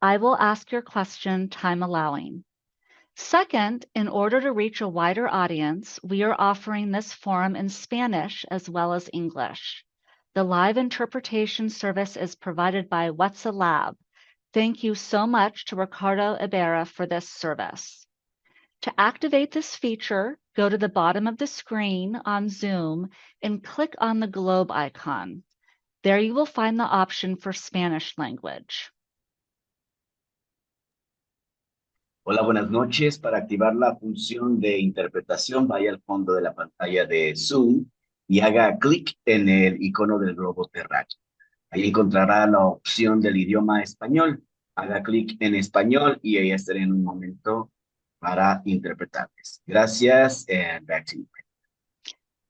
I will ask your question, time allowing. Second, in order to reach a wider audience, we are offering this forum in Spanish as well as English. The live interpretation service is provided by What's a Lab. Thank you so much to Ricardo Ibarra for this service. To activate this feature, go to the bottom of the screen on Zoom and click on the globe icon. There you will find the option for Spanish language. Hola, buenas noches. Para activar la función de interpretación, vaya al fondo de la pantalla de Zoom y haga clic en el icono del globo terráqueo. Ahí encontrará la opción del idioma español. Haga clic en español y ahí estaré en un momento para interpretarles. Gracias, and back to you.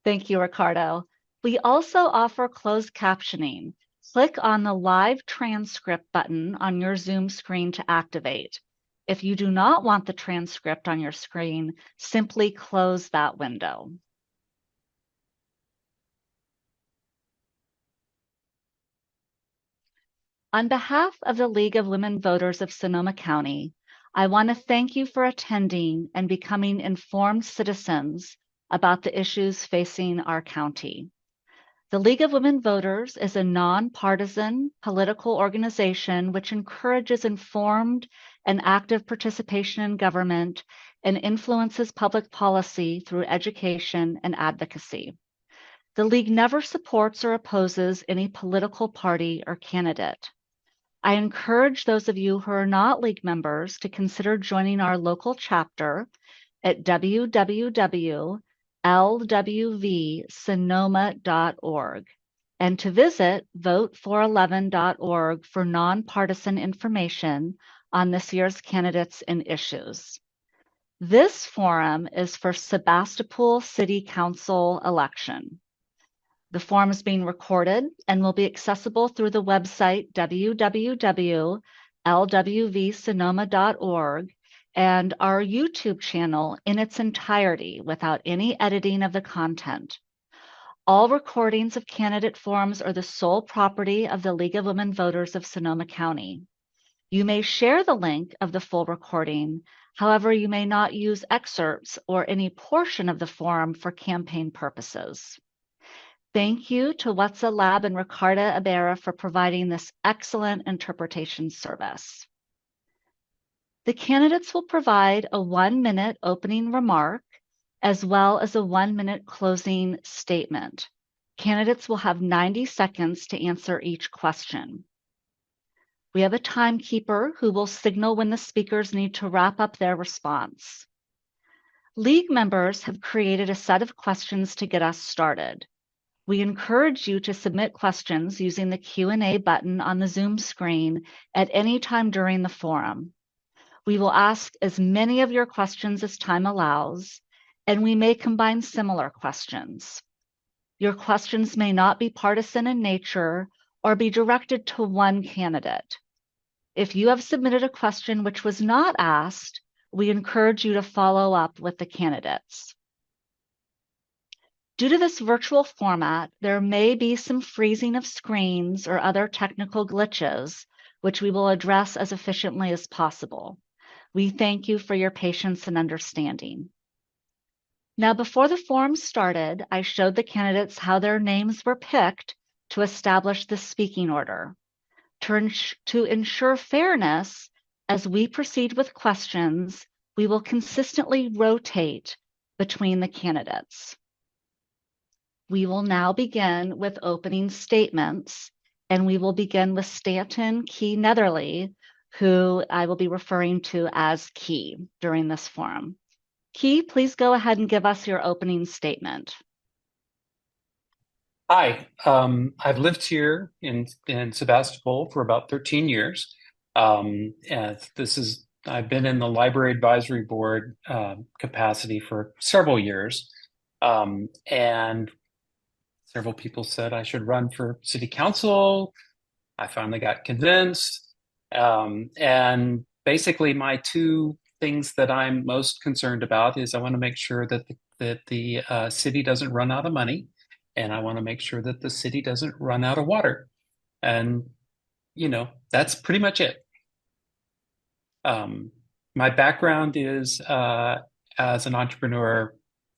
Thank you, Ricardo. We also offer closed captioning. Click on the live transcript button on your Zoom screen to activate. If you do not want the transcript on your screen, simply close that window. On behalf of the League of Women Voters of Sonoma County, I want to thank you for attending and becoming informed citizens about the issues facing our county. The League of Women Voters is a nonpartisan political organization which encourages informed and active participation in government and influences public policy through education and advocacy. The League never supports or opposes any political party or candidate. I encourage those of you who are not League members to consider joining our local chapter at www.lwvsonoma.org and to visit vote411.org for nonpartisan information on this year's candidates and issues. This forum is for Sebastopol City Council election. The forum is being recorded and will be accessible through the website www.lwvsonoma.org and our YouTube channel in its entirety without any editing of the content. All recordings of candidate forums are the sole property of the League of Women Voters of Sonoma County. You may share the link of the full recording. However, you may not use excerpts or any portion of the forum for campaign purposes. Thank you to What's a Lab and Ricardo Ibarra for providing this excellent interpretation service. The candidates will provide a 1-minute opening remark as well as a 1-minute closing statement. Candidates will have 90 seconds to answer each question. We have a timekeeper who will signal when the speakers need to wrap up their response. League members have created a set of questions to get us started. We encourage you to submit questions using the Q&A button on the Zoom screen at any time during the forum. We will ask as many of your questions as time allows, and we may combine similar questions. Your questions may not be partisan in nature or be directed to one candidate. If you have submitted a question which was not asked, we encourage you to follow up with the candidates. Due to this virtual format, there may be some freezing of screens or other technical glitches, which we will address as efficiently as possible. We thank you for your patience and understanding. Now, before the forum started, I showed the candidates how their names were picked to establish the speaking order. To ensure fairness, as we proceed with questions, we will consistently rotate between the candidates. We will now begin with opening statements, and we will begin with Stanton Key Netherly, who I will be referring to as Key during this forum. Key, please go ahead and give us your opening statement. Hi, I've lived here in Sebastopol for about 13 years. And I've been in the Library Advisory Board capacity for several years. And several people said I should run for city council. I finally got convinced. And basically my two things that I'm most concerned about is I want to make sure that the city doesn't run out of money, and I want to make sure that the city doesn't run out of water. And, that's pretty much it. My background is as an entrepreneur,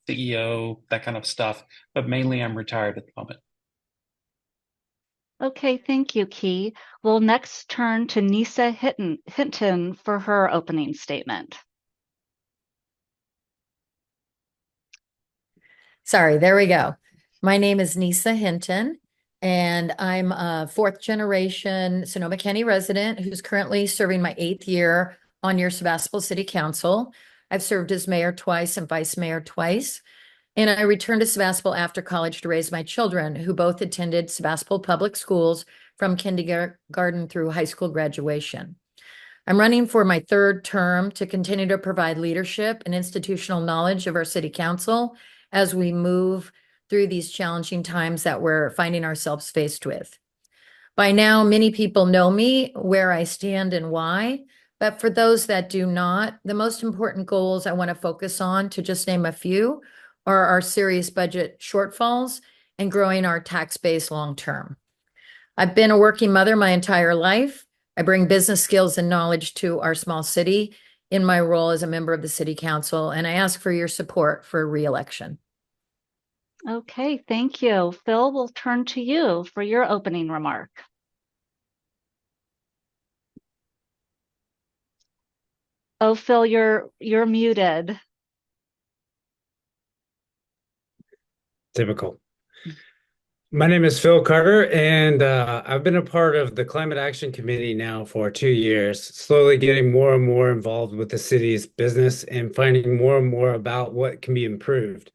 CEO, that kind of stuff, but mainly I'm retired at the moment. Okay, thank you, Key. We'll next turn to Nisa Hinton for her opening statement. Sorry, there we go. My name is Nisa Hinton, and I'm a fourth generation Sonoma County resident who's currently serving my 8th year on your Sebastopol City Council. I've served as mayor twice and vice mayor twice. And I returned to Sebastopol after college to raise my children, who both attended Sebastopol Public Schools from kindergarten through high school graduation. I'm running for my 3rd term to continue to provide leadership and institutional knowledge of our city council as we move through these challenging times that we're finding ourselves faced with. By now, many people know me, where I stand and why, but for those that do not, the most important goals I want to focus on, to just name a few, are our serious budget shortfalls and growing our tax base long term. I've been a working mother my entire life. I bring business skills and knowledge to our small city in my role as a member of the city council, and I ask for your support for re-election. Okay, thank you. Phil, we'll turn to you for your opening remark. Oh, Phil, you're muted. Typical. My name is Phil Carter, and I've been a part of the Climate Action Committee now for 2 years, slowly getting more and more involved with the city's business and finding more and more about what can be improved.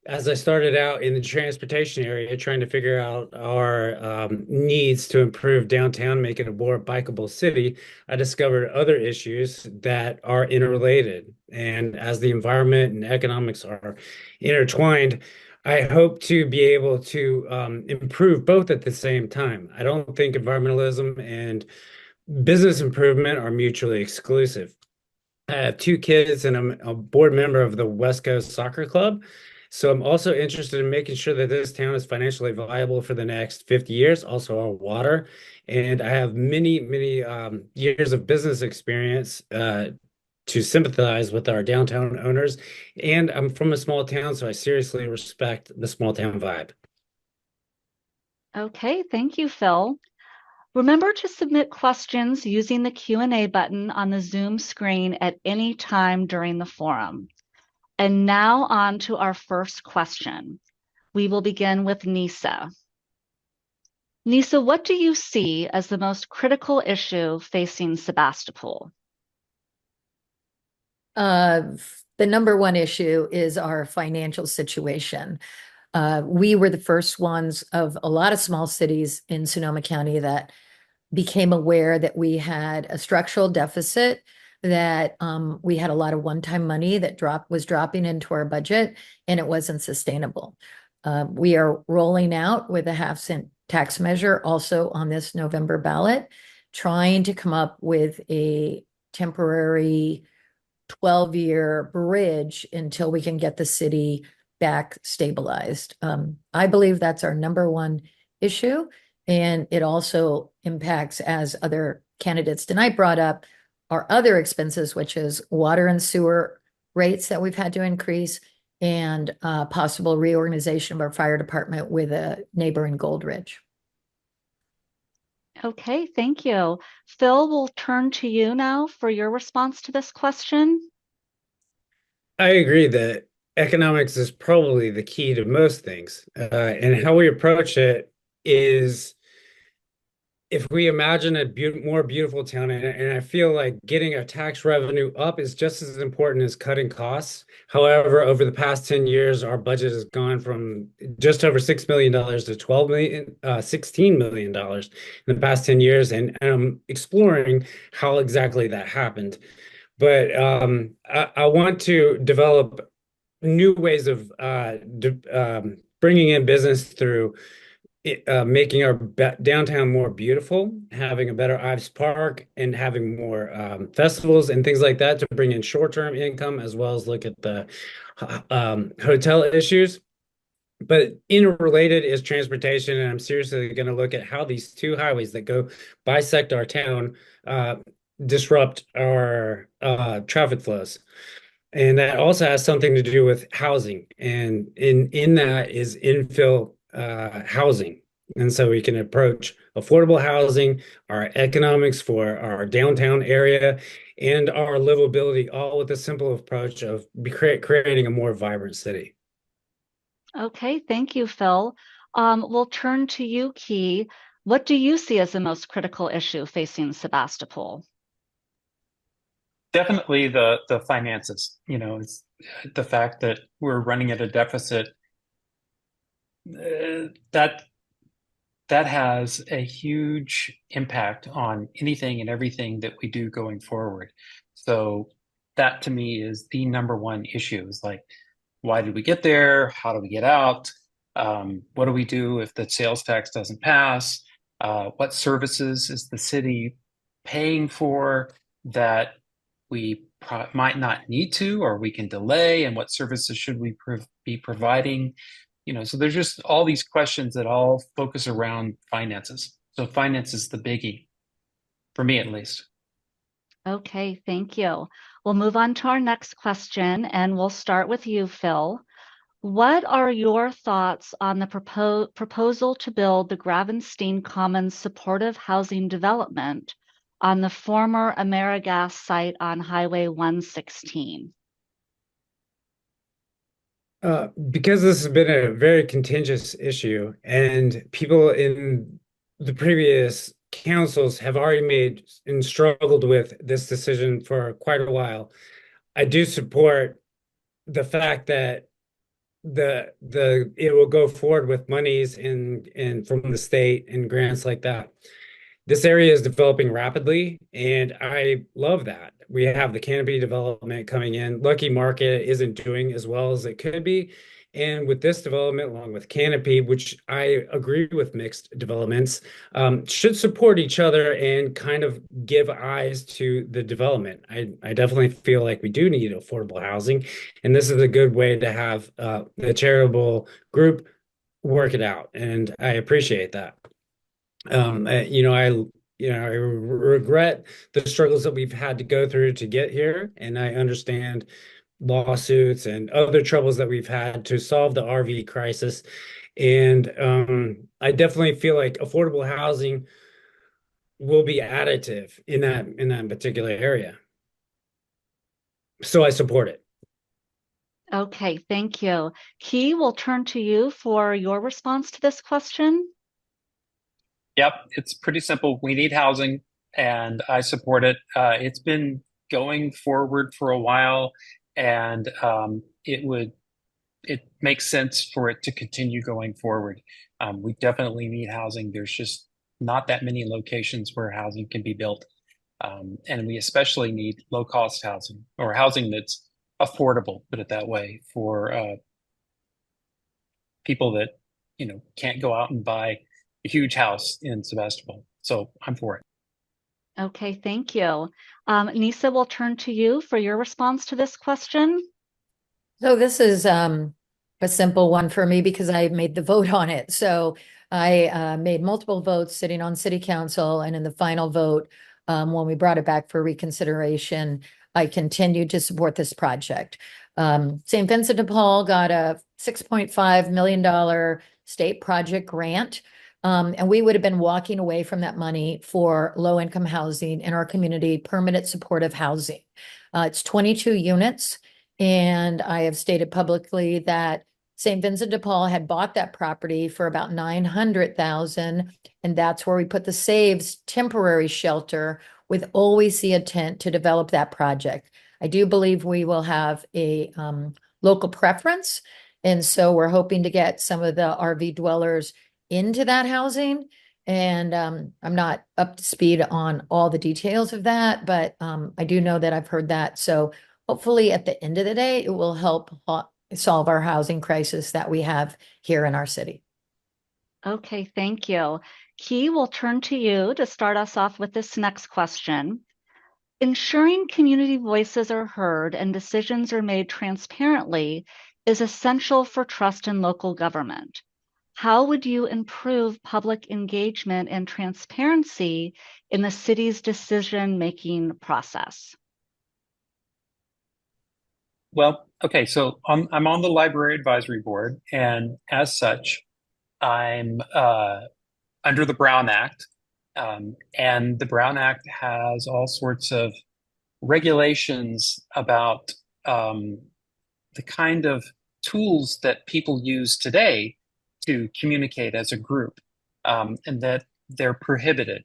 As I started out in the transportation area, trying to figure out our needs to improve downtown, make it a more bikeable city, I discovered other issues that are interrelated. And as the environment and economics are intertwined, I hope to be able to improve both at the same time. I don't think environmentalism and business improvement are mutually exclusive. I have 2 kids and I'm a board member of the West Coast Soccer Club. So I'm also interested in making sure that this town is financially viable for the next 50 years, also our water. And I have many, many years of business experience to sympathize with our downtown owners. And I'm from a small town, so I seriously respect the small town vibe. Okay, thank you, Phil. Remember to submit questions using the Q&A button on the Zoom screen at any time during the forum. And now on to our first question. We will begin with Nisa. Nisa, what do you see as the most critical issue facing Sebastopol? The number one issue is our financial situation. We were the first ones of a lot of small cities in Sonoma County that became aware that we had a structural deficit, that we had a lot of one-time money that was dropping into our budget, and it wasn't sustainable. We are rolling out with a half-cent tax measure also on this November ballot, trying to come up with a temporary 12-year bridge until we can get the city back stabilized. I believe that's our number one issue. And it also impacts, as other candidates tonight brought up, our other expenses, which is water and sewer rates that we've had to increase, and possible reorganization of our fire department with a neighbor in Gold Ridge. Okay, thank you. Phil, we'll turn to you now for your response to this question. I agree that economics is probably the key to most things. And how we approach it is, if we imagine a more beautiful town, and I feel like getting our tax revenue up is just as important as cutting costs. However, over the past 10 years, our budget has gone from just over $6 million to $16 million in the past 10 years. And I'm exploring how exactly that happened. But I want to develop new ways of bringing in business through making our downtown more beautiful, having a better Ives Park, and having more festivals and things like that to bring in short-term income, as well as look at the hotel issues. But interrelated is transportation, and I'm seriously going to look at how these 2 highways that go bisect our town disrupt our traffic flows. And that also has something to do with housing. And in that is infill housing. And so we can approach affordable housing, our economics for our downtown area, and our livability, all with a simple approach of creating a more vibrant city. Okay, thank you, Phil. We'll turn to you, Key. What do you see as the most critical issue facing Sebastopol? Definitely the finances. It's the fact that we're running at a deficit. That has a huge impact on anything and everything that we do going forward. So that to me is the number one issue. Is like, why did we get there? How do we get out? What do we do if the sales tax doesn't pass? What services is the city paying for that we might not need to, or we can delay? And what services should we be providing? So there's just all these questions that all focus around finances. So finance is the biggie, for me at least. Okay, thank you. We'll move on to our next question, and we'll start with you, Phil. What are your thoughts on the proposal to build the Gravenstein Commons supportive housing development on the former AmeriGas site on Highway 116? Because this has been a very contentious issue, and people in the previous councils have already made and struggled with this decision for quite a while, I do support the fact that it will go forward with monies in from the state and grants like that. This area is developing rapidly, and I love that. We have the canopy development coming in. Lucky Market isn't doing as well as it could be. And with this development, along with Canopy, which I agree with mixed developments, should support each other and kind of give eyes to the development. I definitely feel like we do need affordable housing, and this is a good way to have the charitable group work it out. And I appreciate that. I regret the struggles that we've had to go through to get here, and I understand lawsuits and other troubles that we've had to solve the RV crisis. And I definitely feel like affordable housing will be additive in that particular area. So I support it. Okay, thank you. Key, we'll turn to you for your response to this question. Yep, it's pretty simple. We need housing, and I support it. It's been going forward for a while, and it makes sense for it to continue going forward. We definitely need housing. There's just not that many locations where housing can be built, and we especially need low-cost housing, or housing that's affordable, put it that way, for people that can't go out and buy a huge house in Sebastopol. So I'm for it. Okay, thank you. Nisa, we'll turn to you for your response to this question. So this is a simple one for me because I made the vote on it. So I made multiple votes sitting on city council, and in the final vote, when we brought it back for reconsideration, I continued to support this project. St. Vincent de Paul got a $6.5 million state project grant. And we would have been walking away from that money for low-income housing in our community, permanent supportive housing. It's 22 units, and I have stated publicly that St. Vincent de Paul had bought that property for about $900,000, and that's where we put the Saves temporary shelter with always the intent to develop that project. I do believe we will have a local preference, and so we're hoping to get some of the RV dwellers into that housing. And I'm not up to speed on all the details of that, but I do know that I've heard that. So hopefully at the end of the day, it will help solve our housing crisis that we have here in our city. Okay, thank you. Key, we'll turn to you to start us off with this next question. Ensuring community voices are heard and decisions are made transparently is essential for trust in local government. How would you improve public engagement and transparency in the city's decision-making process? Well, okay, so I'm on the library advisory board, and as such, I'm under the Brown Act, and the Brown Act has all sorts of regulations about the kind of tools that people use today to communicate as a group, and that they're prohibited.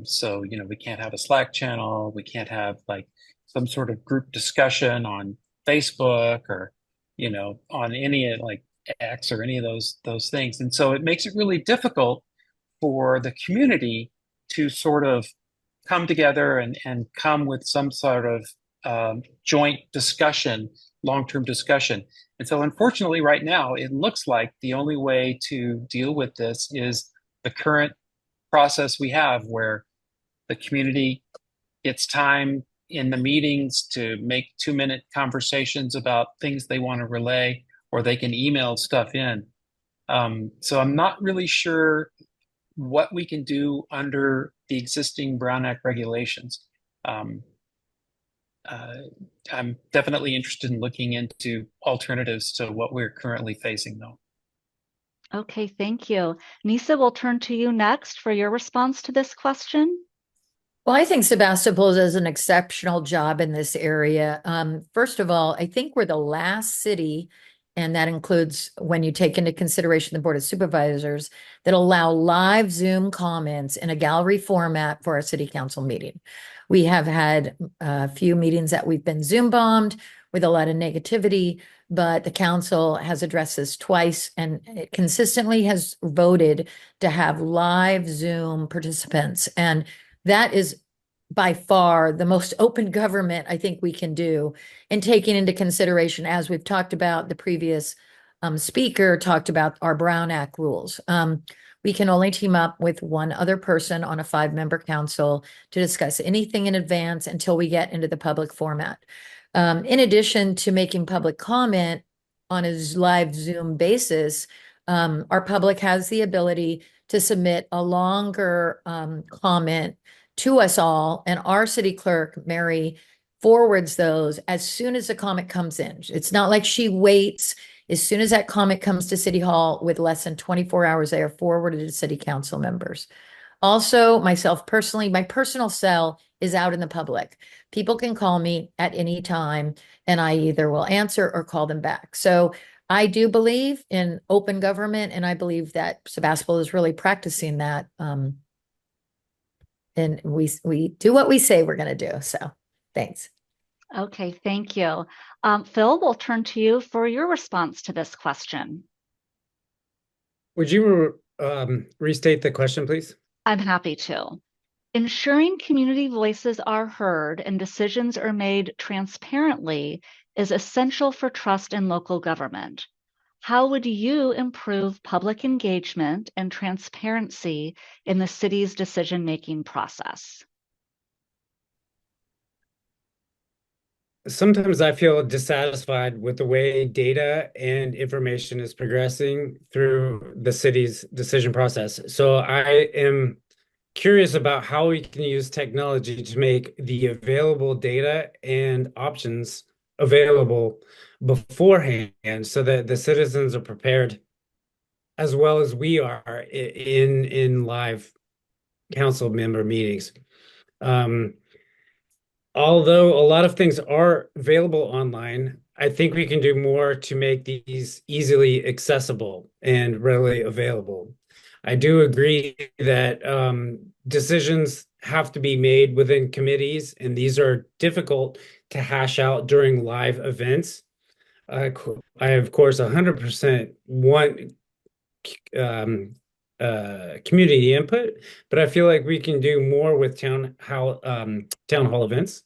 So, we can't have a Slack channel, we can't have like some sort of group discussion on Facebook or, on any like X or any of those things. And so it makes it really difficult for the community to sort of come together and come with some sort of joint discussion, long-term discussion. And so, unfortunately, right now, it looks like the only way to deal with this is the current process we have, where the community gets time in the meetings to make 2-minute conversations about things they want to relay, or they can email stuff in. So I'm not really sure what we can do under the existing Brown Act regulations. Um, I'm definitely interested in looking into alternatives to what we're currently facing, though. Okay, thank you. Nisa, we'll turn to you next for your response to this question. Well, I think Sebastopol does an exceptional job in this area. First of all, I think we're the last city, and that includes when you take into consideration the Board of Supervisors, that allow live Zoom comments in a gallery format for our city council meeting. We have had a few meetings that we've been Zoom bombed with a lot of negativity, but the council has addressed this twice, and it consistently has voted to have live Zoom participants. And that is by far the most open government I think we can do, and taking into consideration, as we've talked about, the previous speaker talked about our Brown Act rules. We can only team up with one other person on a 5-member council to discuss anything in advance until we get into the public format. In addition to making public comment on a live Zoom basis, our public has the ability to submit a longer comment to us all, and our city clerk, Mary, forwards those as soon as the comment comes in. It's not like she waits. As soon as that comment comes to City Hall, with less than 24 hours, they are forwarded to city council members. Also, myself personally, my personal cell is out in the public. People can call me at any time, and I either will answer or call them back. So I do believe in open government, and I believe that Sebastopol is really practicing that. And we do what we say we're going to do. So thanks. Okay, thank you. Phil, we'll turn to you for your response to this question. Would you restate the question, please? I'm happy to. Ensuring community voices are heard and decisions are made transparently is essential for trust in local government. How would you improve public engagement and transparency in the city's decision-making process? Sometimes I feel dissatisfied with the way data and information is progressing through the city's decision process. So I am curious about how we can use technology to make the available data and options available beforehand so that the citizens are prepared as well as we are in live council member meetings. Although a lot of things are available online, I think we can do more to make these easily accessible and readily available. I do agree that decisions have to be made within committees, and these are difficult to hash out during live events. I, of course, 100% want community input, but I feel like we can do more with town hall events.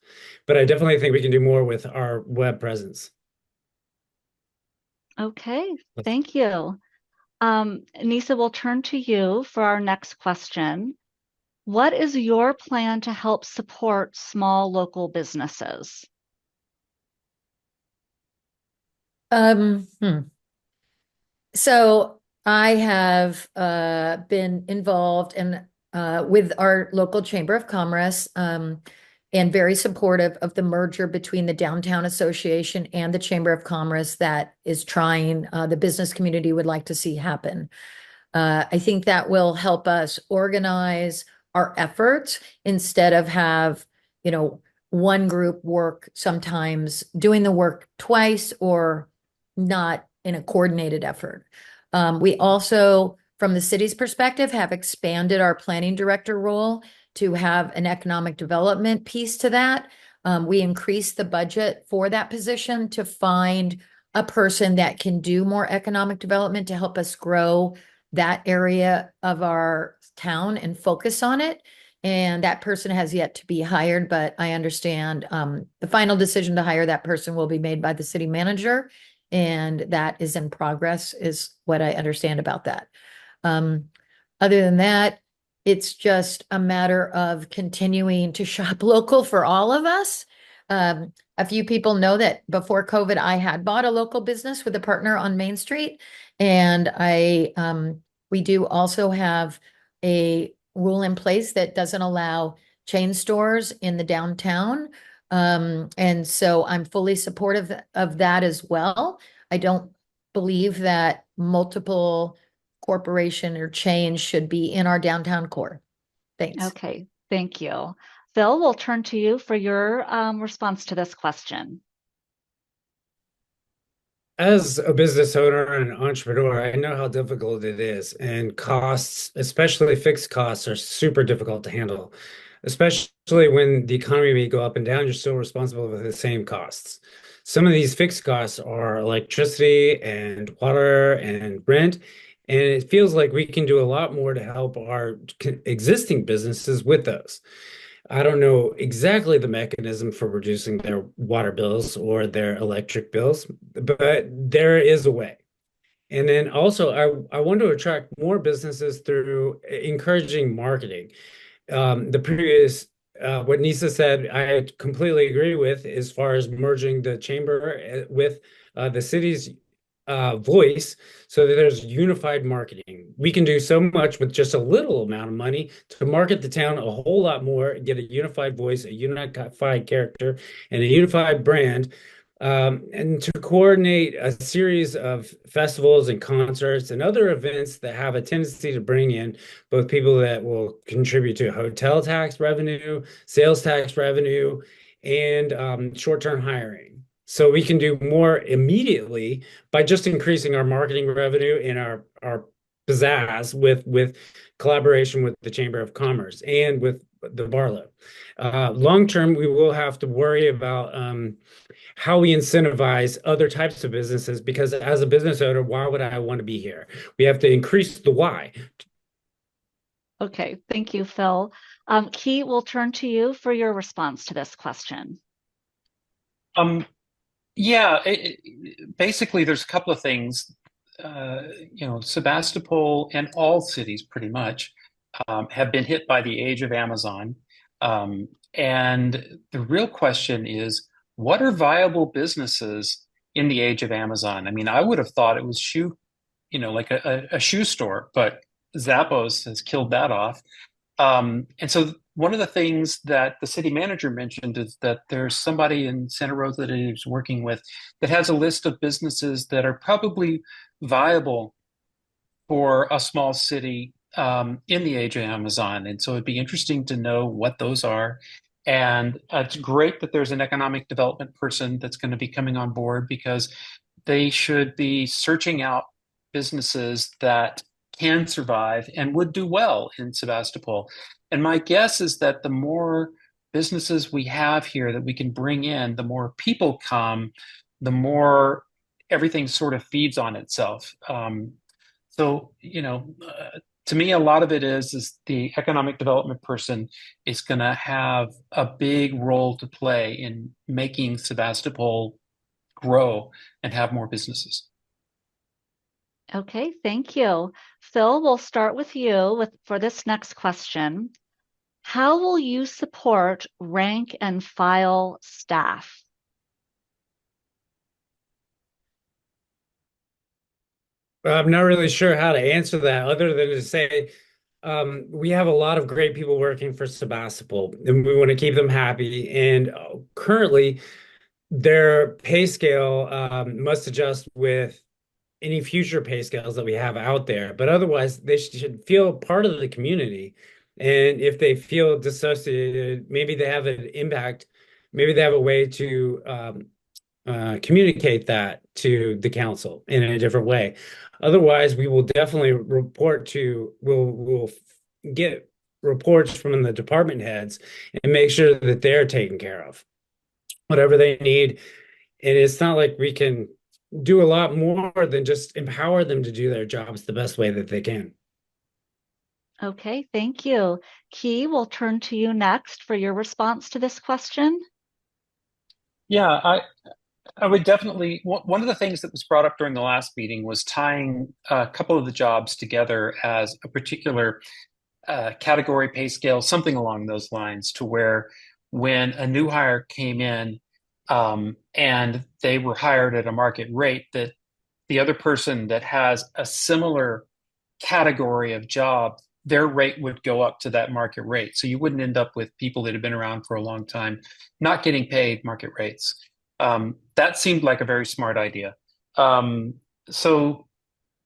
But I definitely think we can do more with our web presence. Okay, thank you. Nisa, we'll turn to you for our next question. What is your plan to help support small local businesses? So I have been involved with our local Chamber of Commerce and very supportive of the merger between the Downtown Association and the Chamber of Commerce that is trying, the business community would like to see happen. I think that will help us organize our efforts instead of have, one group work sometimes doing the work twice or not in a coordinated effort. We also, from the city's perspective, have expanded our planning director role to have an economic development piece to that. We increased the budget for that position to find a person that can do more economic development to help us grow that area of our town and focus on it. And that person has yet to be hired, but I understand the final decision to hire that person will be made by the city manager. And that is in progress, is what I understand about that. Other than that, it's just a matter of continuing to shop local for all of us. A few people know that before COVID, I had bought a local business with a partner on Main Street. And we do also have a rule in place that doesn't allow chain stores in the downtown. And so I'm fully supportive of that as well. I don't believe that multiple corporation or chains should be in our downtown core. Thanks. Okay, thank you. Phil, we'll turn to you for your response to this question. As a business owner and an entrepreneur, I know how difficult it is, and costs, especially fixed costs, are super difficult to handle. Especially when the economy may go up and down, you're still responsible for the same costs. Some of these fixed costs are electricity and water and rent, and it feels like we can do a lot more to help our existing businesses with those. I don't know exactly the mechanism for reducing their water bills or their electric bills, but there is a way. And then also, I want to attract more businesses through encouraging marketing. The previous, what Nisa said, I completely agree with as far as merging the chamber with the city's voice so that there's unified marketing. We can do so much with just a little amount of money to market the town a whole lot more, get a unified voice, a unified character, and a unified brand. And to coordinate a series of festivals and concerts and other events that have a tendency to bring in both people that will contribute to hotel tax revenue, sales tax revenue, and short-term hiring. So we can do more immediately by just increasing our marketing revenue and our pizzazz with collaboration with the Chamber of Commerce and with the Barlow. Long term, we will have to worry about how we incentivize other types of businesses, because as a business owner, why would I want to be here? We have to increase the why. Okay, thank you, Phil. Key, we'll turn to you for your response to this question. Yeah, basically, there's a couple of things. Sebastopol and all cities pretty much have been hit by the age of Amazon. And the real question is, what are viable businesses in the age of Amazon? I mean, I would have thought it was like a shoe store, but Zappos has killed that off. And so one of the things that the city manager mentioned is that there's somebody in Santa Rosa that he's working with that has a list of businesses that are probably viable for a small city in the age of Amazon. And so it'd be interesting to know what those are. And it's great that there's an economic development person that's going to be coming on board, because they should be searching out businesses that can survive and would do well in Sebastopol. And my guess is that the more businesses we have here that we can bring in, the more people come, the more everything sort of feeds on itself. To me, a lot of it is the economic development person is going to have a big role to play in making Sebastopol grow and have more businesses. Okay, thank you. Phil, we'll start with you for this next question. How will you support rank and file staff? I'm not really sure how to answer that other than to say we have a lot of great people working for Sebastopol, and we want to keep them happy. And currently, their pay scale must adjust with any future pay scales that we have out there. But otherwise, they should feel part of the community. And if they feel dissociated, maybe they have an impact. Maybe they have a way to communicate that to the council in a different way. Otherwise, we will definitely we'll get reports from the department heads and make sure that they're taken care of, whatever they need. And it's not like we can do a lot more than just empower them to do their jobs the best way that they can. Okay, thank you. Key, we'll turn to you next for your response to this question. Yeah, I would definitely, one of the things that was brought up during the last meeting was tying a couple of the jobs together as a particular category pay scale, something along those lines, to where when a new hire came in and they were hired at a market rate, that the other person that has a similar category of job, their rate would go up to that market rate. So you wouldn't end up with people that have been around for a long time not getting paid market rates. That seemed like a very smart idea. So,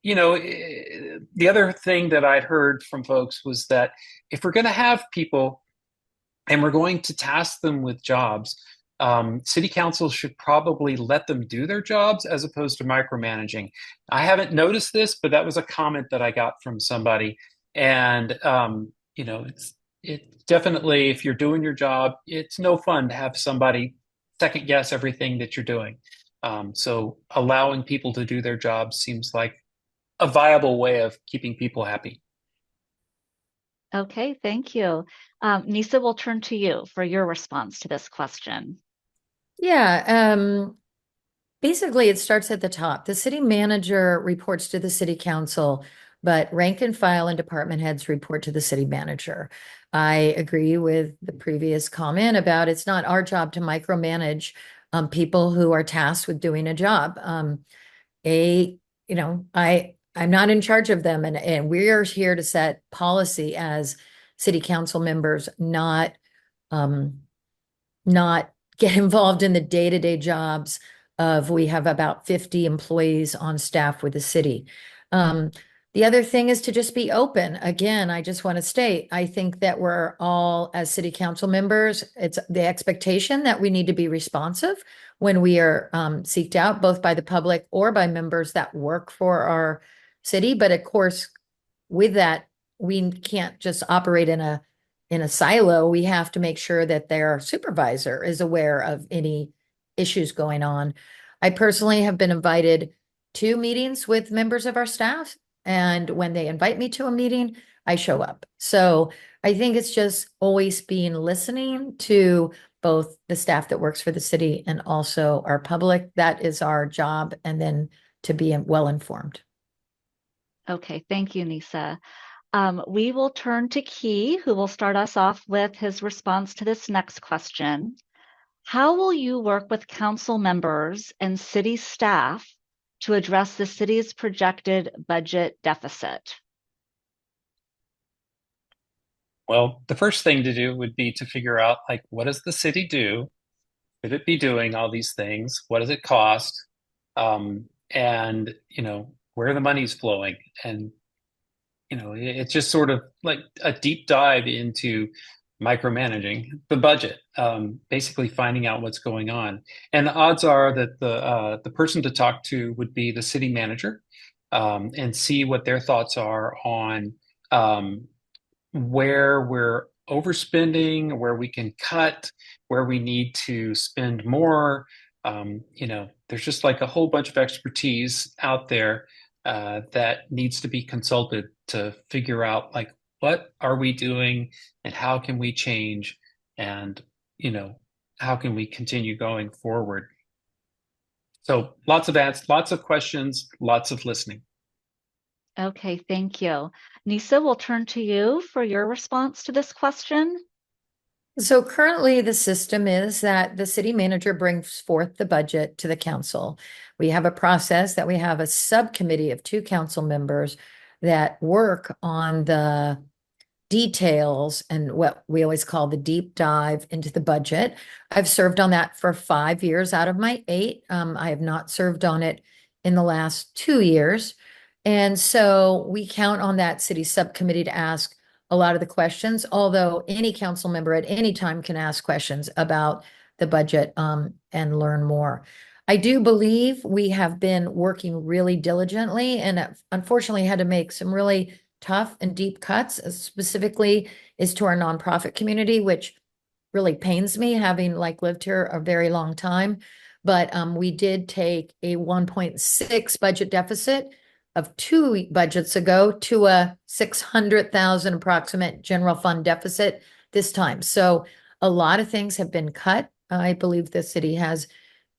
the other thing that I'd heard from folks was that if we're going to have people and we're going to task them with jobs, city council should probably let them do their jobs as opposed to micromanaging. I haven't noticed this, but that was a comment that I got from somebody. And, it's definitely, if you're doing your job, it's no fun to have somebody second guess everything that you're doing. So allowing people to do their jobs seems like a viable way of keeping people happy. Okay, thank you. Nisa, we'll turn to you for your response to this question. Yeah, basically it starts at the top. The city manager reports to the city council, but rank and file and department heads report to the city manager. I agree with the previous comment about it's not our job to micromanage people who are tasked with doing a job. I'm not in charge of them, and we're here to set policy as city council members, not get involved in the day-to-day jobs of, we have about 50 employees on staff with the city. The other thing is to just be open. Again, I just want to state, I think that we're all, as city council members, it's the expectation that we need to be responsive when we are seeked out, both by the public or by members that work for our city. But of course, with that, we can't just operate in a silo. We have to make sure that their supervisor is aware of any issues going on. I personally have been invited to meetings with members of our staff, and when they invite me to a meeting, I show up. So I think it's just always being listening to both the staff that works for the city and also our public. That is our job, and then to be well informed. Okay, thank you, Nisa. We will turn to Key, who will start us off with his response to this next question. How will you work with council members and city staff to address the city's projected budget deficit? Well, the first thing to do would be to figure out, like, what does the city do? Should it be doing all these things? What does it cost? And, where the money's flowing. And, it's just sort of like a deep dive into micromanaging the budget, basically finding out what's going on. And the odds are that the person to talk to would be the city manager, and see what their thoughts are on where we're overspending, where we can cut, where we need to spend more. There's just like a whole bunch of expertise out there that needs to be consulted to figure out, like, what are we doing and how can we change, and how can we continue going forward. So lots of ads, lots of questions, lots of listening. Okay, thank you. Nisa, we'll turn to you for your response to this question. So currently, the system is that the city manager brings forth the budget to the council. We have a process that we have a subcommittee of 2 council members that work on the details and what we always call the deep dive into the budget. I've served on that for 5 years out of my 8. I have not served on it in the last 2 years. And so we count on that city subcommittee to ask a lot of the questions, although any council member at any time can ask questions about the budget and learn more. I do believe we have been working really diligently and have unfortunately had to make some really tough and deep cuts, specifically is to our nonprofit community, which really pains me, having like lived here a very long time. But we did take a 1.6 budget deficit of 2 budgets ago to a 600,000 approximate general fund deficit this time. So a lot of things have been cut. I believe the city has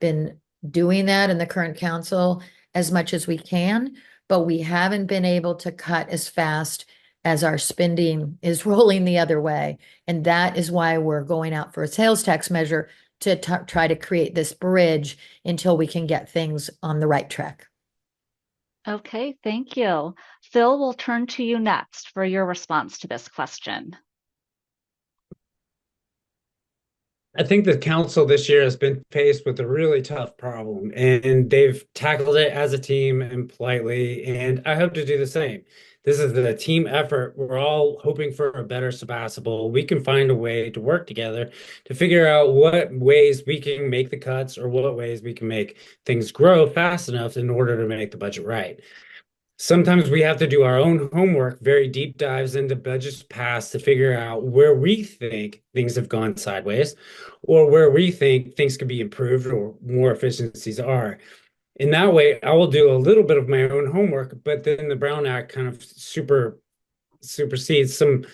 been doing that in the current council as much as we can, but we haven't been able to cut as fast as our spending is rolling the other way. And that is why we're going out for a sales tax measure to try to create this bridge until we can get things on the right track. Okay, thank you. Phil, we'll turn to you next for your response to this question. I think the council this year has been faced with a really tough problem, and they've tackled it as a team and politely, and I hope to do the same. This is a team effort. We're all hoping for a better Sebastopol. We can find a way to work together to figure out what ways we can make the cuts or what ways we can make things grow fast enough in order to make the budget right. Sometimes we have to do our own homework, very deep dives into budgets past to figure out where we think things have gone sideways or where we think things could be improved or more efficiencies are. In that way, I will do a little bit of my own homework, but then the Brown Act kind of supersedes some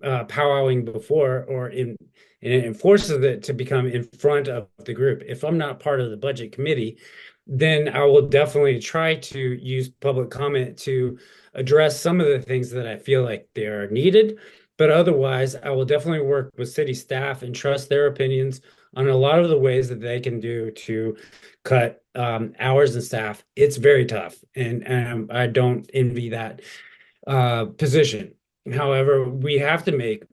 powwowing before or in and it forces it to become in front of the group. If I'm not part of the budget committee, then I will definitely try to use public comment to address some of the things that I feel like they are needed. But otherwise, I will definitely work with city staff and trust their opinions on a lot of the ways that they can do to cut hours and staff. It's very tough, and I don't envy that position. However, we have to make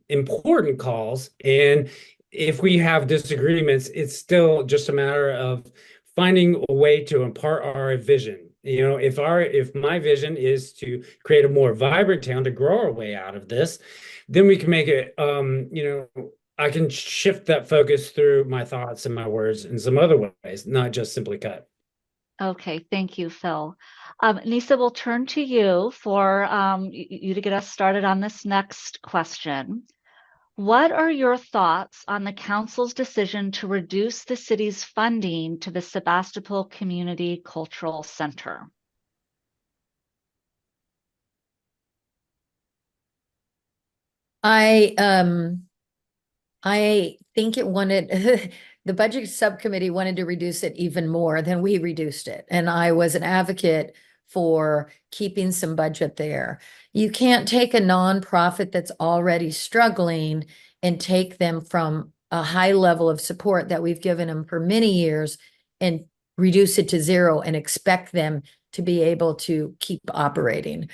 important calls, and if we have disagreements, it's still just a matter of finding a way to impart our vision. You know, if my vision is to create a more vibrant town to grow our way out of this, then we can make it. I can shift that focus through my thoughts and my words in some other ways, not just simply cut. Okay, thank you, Phil. Nisa, we'll turn to you for you to get us started on this next question. What are your thoughts on the council's decision to reduce the city's funding to the Sebastopol Community Cultural Center? I think it wanted the budget subcommittee wanted to reduce it even more than we reduced it. And I was an advocate for keeping some budget there. You can't take a nonprofit that's already struggling and take them from a high level of support that we've given them for many years and reduce it to zero and expect them to be able to keep operating.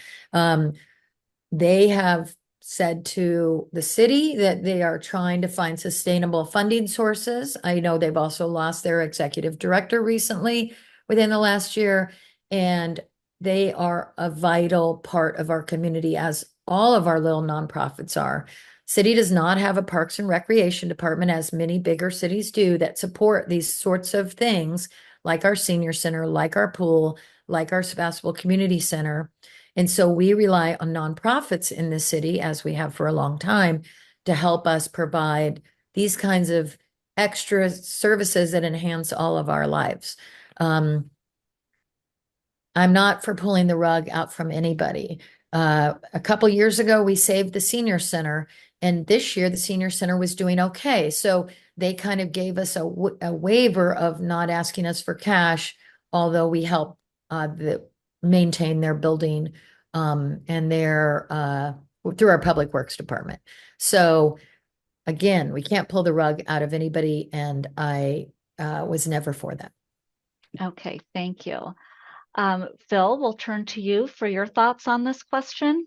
They have said to the city that they are trying to find sustainable funding sources. I know they've also lost their executive director recently within the last year, and they are a vital part of our community, as all of our little nonprofits are. City does not have a parks and recreation department, as many bigger cities do, that support these sorts of things, like our senior center, like our pool, like our Sebastopol Community Center. And so we rely on nonprofits in the city, as we have for a long time, to help us provide these kinds of extra services that enhance all of our lives. I'm not for pulling the rug out from anybody. A couple years ago, we saved the senior center, and this year the senior center was doing okay. So they kind of gave us a waiver of not asking us for cash, although we help maintain their building and their through our public works department. So again, we can't pull the rug out of anybody, and I was never for that. Okay, thank you. Phil, we'll turn to you for your thoughts on this question.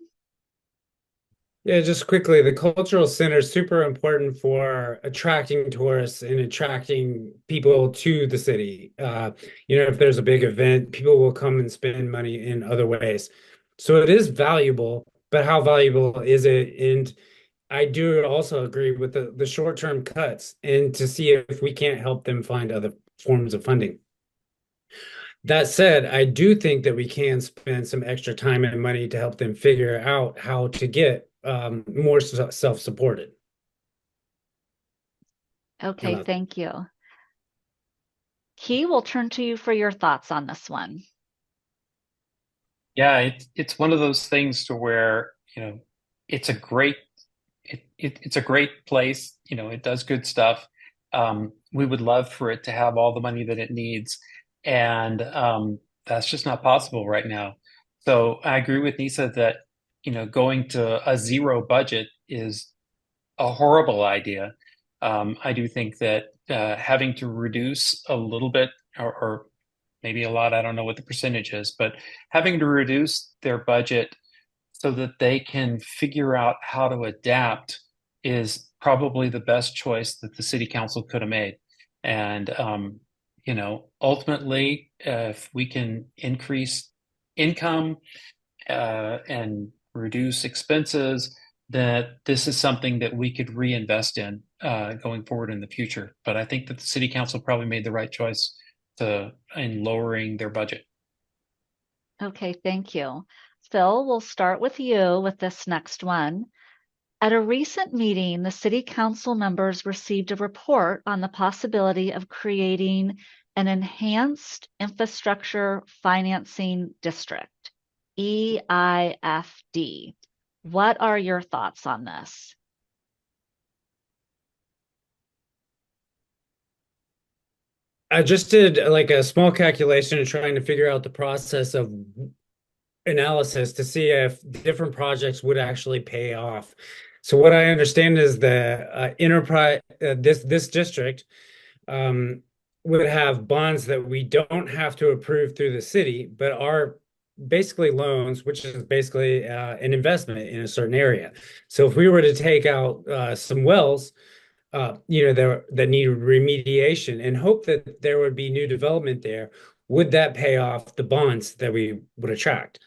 Yeah, just quickly, the cultural center is super important for attracting tourists and attracting people to the city. If there's a big event, people will come and spend money in other ways. So it is valuable, but how valuable is it? And I do also agree with the short-term cuts and to see if we can't help them find other forms of funding. That said, I do think that we can spend some extra time and money to help them figure out how to get more self-supported. Okay, thank you. Key, we'll turn to you for your thoughts on this one. Yeah, it's one of those things to where, it's a great it's a great place. It does good stuff. We would love for it to have all the money that it needs, and that's just not possible right now. So I agree with Nisa that going to a zero budget is a horrible idea. I do think that having to reduce a little bit, or maybe a lot, I don't know what the percentage is, but having to reduce their budget so that they can figure out how to adapt is probably the best choice that the city council could have made. And, ultimately, if we can increase income and reduce expenses, that this is something that we could reinvest in going forward in the future. But I think that the city council probably made the right choice in lowering their budget. Okay, thank you. Phil, we'll start with you with this next one. At a recent meeting, the city council members received a report on the possibility of creating an enhanced infrastructure financing district, EIFD. What are your thoughts on this? I just did like a small calculation trying to figure out the process of analysis to see if different projects would actually pay off. So what I understand is the enterprise this district would have bonds that we don't have to approve through the city, but are basically loans, which is basically an investment in a certain area. So if we were to take out some wells, that need remediation and hope that there would be new development there, would that pay off the bonds that we would attract?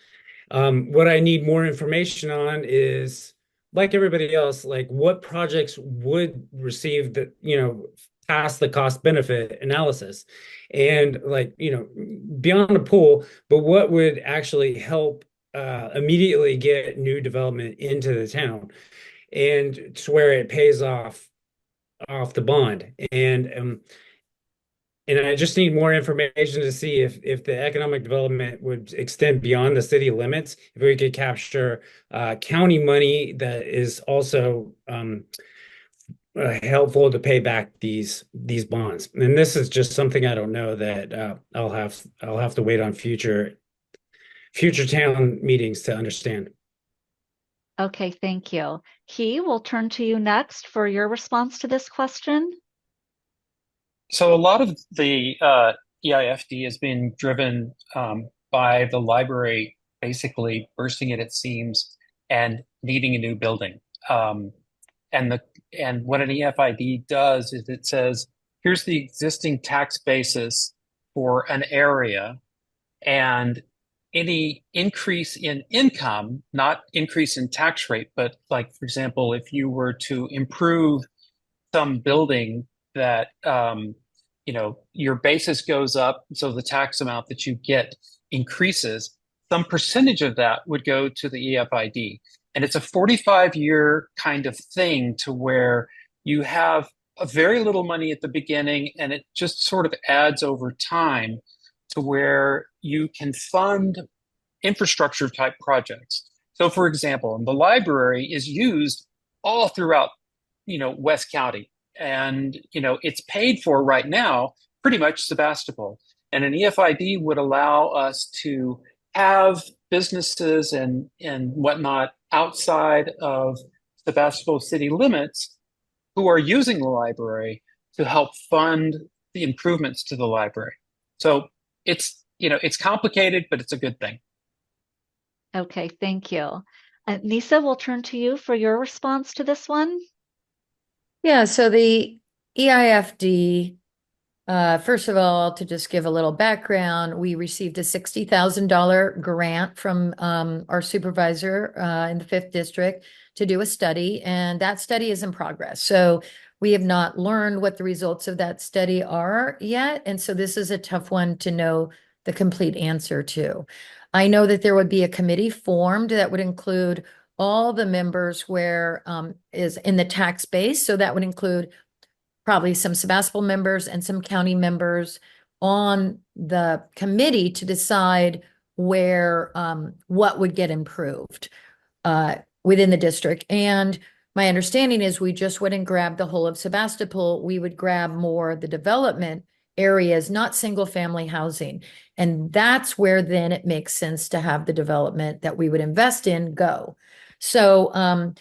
What I need more information on is, like everybody else, like what projects would receive the, pass the cost benefit analysis and beyond a pool, but what would actually help immediately get new development into the town and to where it pays off the bond. And I just need more information to see if the economic development would extend beyond the city limits, if we could capture county money that is also helpful to pay back these bonds. And this is just something I don't know that I'll have to wait on future town meetings to understand. Okay, thank you. Key, we'll turn to you next for your response to this question. So a lot of the EIFD has been driven by the library basically bursting at its seams and needing a new building. And what an EFID does is it says, here's the existing tax basis for an area, and any increase in income, not increase in tax rate, but like, for example, if you were to improve some building that your basis goes up, so the tax amount that you get increases, some percentage of that would go to the EFID. And it's a 45-year kind of thing to where you have a very little money at the beginning, and it just sort of adds over time to where you can fund infrastructure type projects. So for example, the library is used all throughout, West County. And, it's paid for right now, pretty much Sebastopol. And an EFID would allow us to have businesses and whatnot outside of Sebastopol city limits who are using the library to help fund the improvements to the library. So it's complicated, but it's a good thing. Okay, thank you. Nisa, we'll turn to you for your response to this one. Yeah, so the EIFD, first of all, to just give a little background, we received a $60,000 grant from our supervisor in the 5th District to do a study, and that study is in progress. So we have not learned what the results of that study are yet, and so this is a tough one to know the complete answer to. I know that there would be a committee formed that would include all the members where is in the tax base. So that would include probably some Sebastopol members and some county members on the committee to decide where what would get improved within the district. And my understanding is we just wouldn't grab the whole of Sebastopol. We would grab more of the development areas, not single family housing. And that's where then it makes sense to have the development that we would invest in go. So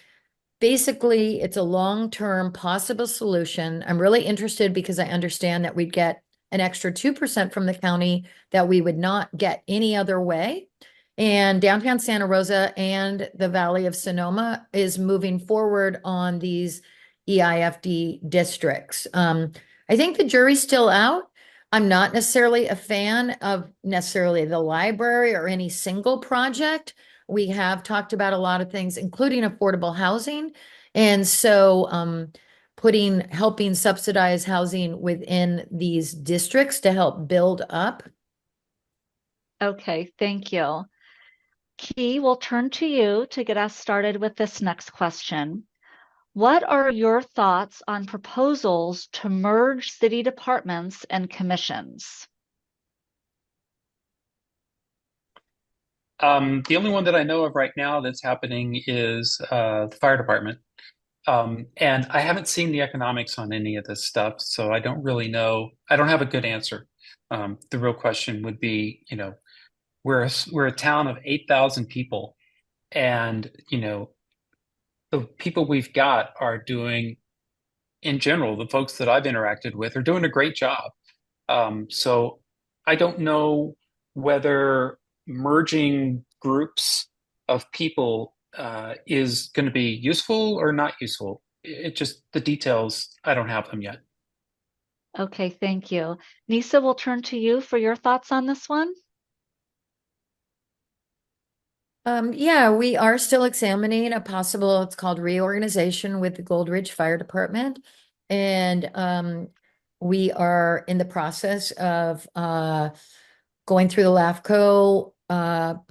basically, it's a long-term possible solution. I'm really interested because I understand that we'd get an extra 2% from the county that we would not get any other way. And downtown Santa Rosa and the Valley of Sonoma is moving forward on these EIFD districts. I think the jury's still out. I'm not necessarily a fan of necessarily the library or any single project. We have talked about a lot of things, including affordable housing. And so helping subsidize housing within these districts to help build up. Okay, thank you. Key, we'll turn to you to get us started with this next question. What are your thoughts on proposals to merge city departments and commissions? The only one that I know of right now that's happening is the fire department. And I haven't seen the economics on any of this stuff, so I don't really know. I don't have a good answer. The real question would be, we're a town of 8,000 people, and the people we've got are doing, in general, the folks that I've interacted with are doing a great job. So I don't know whether merging groups of people is going to be useful or not useful. It just, the details, I don't have them yet. Okay, thank you. Nisa, we'll turn to you for your thoughts on this one. Yeah, we are still examining a possible, it's called reorganization with the Gold Ridge Fire Department. And we are in the process of going through the LAFCO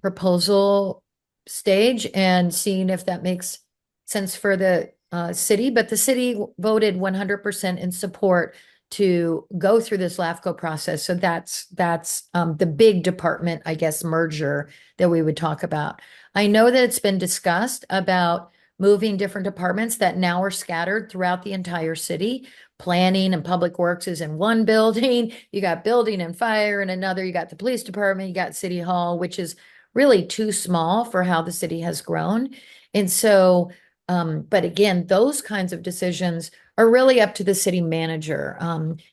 proposal stage and seeing if that makes sense for the city. But the city voted 100% in support to go through this LAFCO process. So that's the big department, I guess, merger that we would talk about. I know that it's been discussed about moving different departments that now are scattered throughout the entire city. Planning and public works is in one building. You got building and fire in another. You got the police department. You got city hall, which is really too small for how the city has grown. And so, but again, those kinds of decisions are really up to the city manager.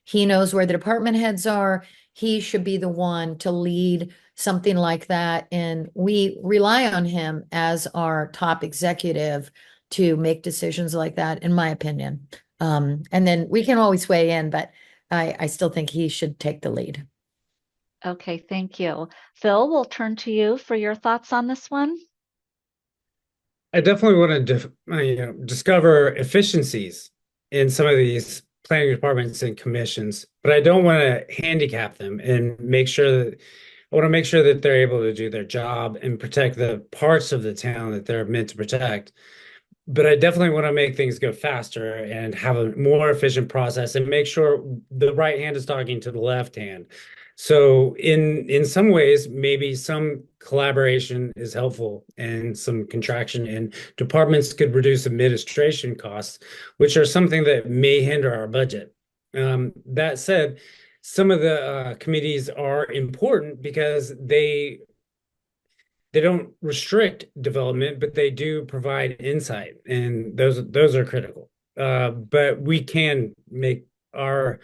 He knows where the department heads are. He should be the one to lead something like that. And we rely on him as our top executive to make decisions like that, in my opinion. And then we can always weigh in, but I still think he should take the lead. Okay, thank you. Phil, we'll turn to you for your thoughts on this one. I definitely want to discover efficiencies in some of these planning departments and commissions, but I don't want to handicap them and I want to make sure that they're able to do their job and protect the parts of the town that they're meant to protect. But I definitely want to make things go faster and have a more efficient process and make sure the right hand is talking to the left hand. So in some ways, maybe some collaboration is helpful and some contraction, and departments could reduce administration costs, which are something that may hinder our budget. That said, some of the committees are important because they don't restrict development, but they do provide insight, and those are critical. but we can make our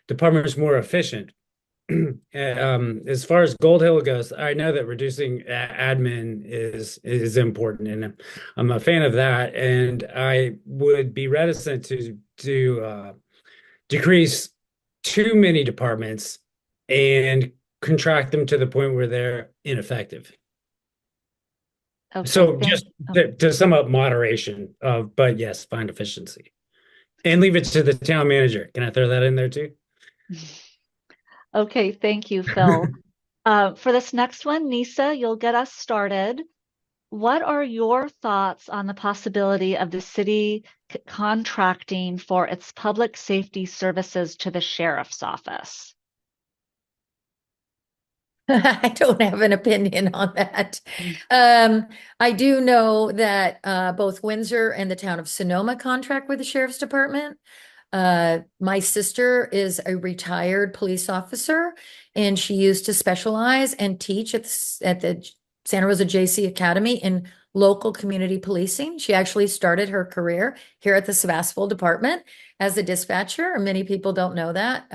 departments more efficient. As far as Gold Hill goes, I know that reducing admin is important, and I'm a fan of that. And I would be reticent to decrease too many departments and contract them to the point where they're ineffective. Okay, So just to sum up moderation but yes, find efficiency and leave it to the town manager. Can I throw that in there too? Okay, thank you, Phil. For this next one, Nisa, you'll get us started. What are your thoughts on the possibility of the city contracting for its public safety services to the sheriff's office? I don't have an opinion on that. I do know that both Windsor and the town of Sonoma contract with the sheriff's department. My sister is a retired police officer, and she used to specialize and teach at the Santa Rosa JC Academy in local community policing. She actually started her career here at the Sebastopol department as a dispatcher. Many people don't know that,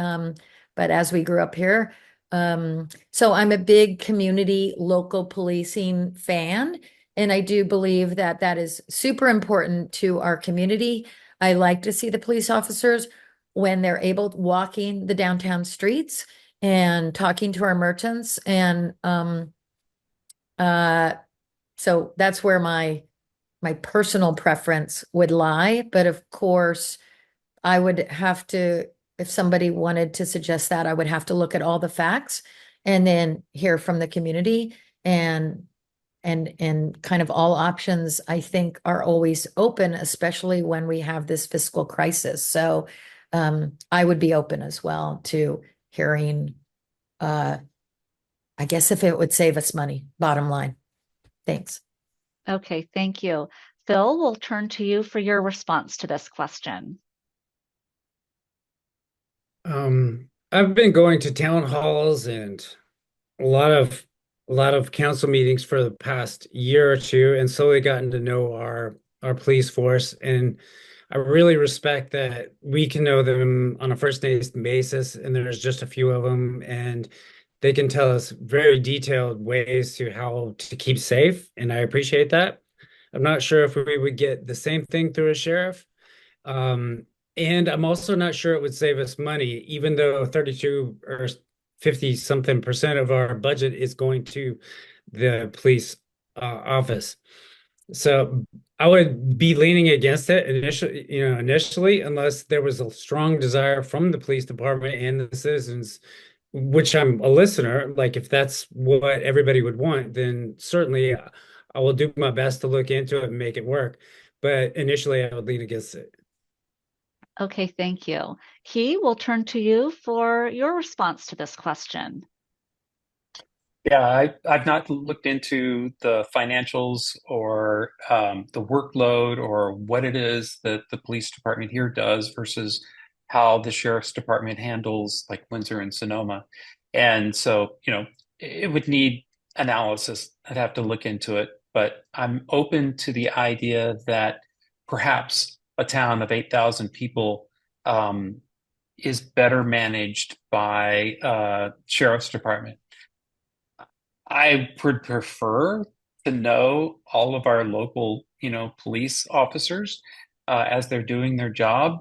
but as we grew up here, so I'm a big community local policing fan, and I do believe that that is super important to our community. I like to see the police officers when they're able walking the downtown streets and talking to our merchants. And so that's where my personal preference would lie. But of course, I would have to, if somebody wanted to suggest that, I would have to look at all the facts and then hear from the community, and kind of all options, I think, are always open, especially when we have this fiscal crisis. So I would be open as well to hearing, I guess, if it would save us money, bottom line. Thanks. Okay, thank you. Phil, we'll turn to you for your response to this question. I've been going to town halls and a lot of council meetings for the past year or two, and slowly gotten to know our police force. And I really respect that we can know them on a first name basis, and there's just a few of them, and they can tell us very detailed ways to how to keep safe, and I appreciate that. I'm not sure if we would get the same thing through a sheriff. Um, and I'm also not sure it would save us money, even though 32 or 50 something percent of our budget is going to the police office. So I would be leaning against it initially, unless there was a strong desire from the police department and the citizens, which I'm a listener. Like, if that's what everybody would want, then certainly I will do my best to look into it and make it work. But initially, I would lean against it. Okay, thank you. He will turn to you for your response to this question. Yeah, I've not looked into the financials or the workload or what it is that the police department here does versus how the sheriff's department handles like Windsor and Sonoma. And so, it would need analysis. I'd have to look into it, but I'm open to the idea that perhaps a town of 8,000 people is better managed by sheriff's department. I would prefer to know all of our local, police officers as they're doing their job.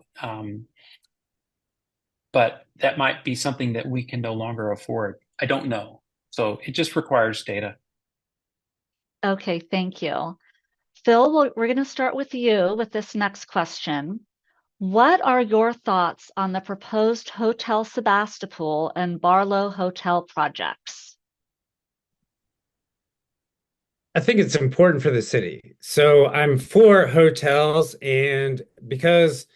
But that might be something that we can no longer afford. I don't know. So it just requires data. Okay, thank you. Phil, we're going to start with you with this next question. What are your thoughts on the proposed Hotel Sebastopol and Barlow Hotel projects? I think it's important for the city. So I'm for hotels, and because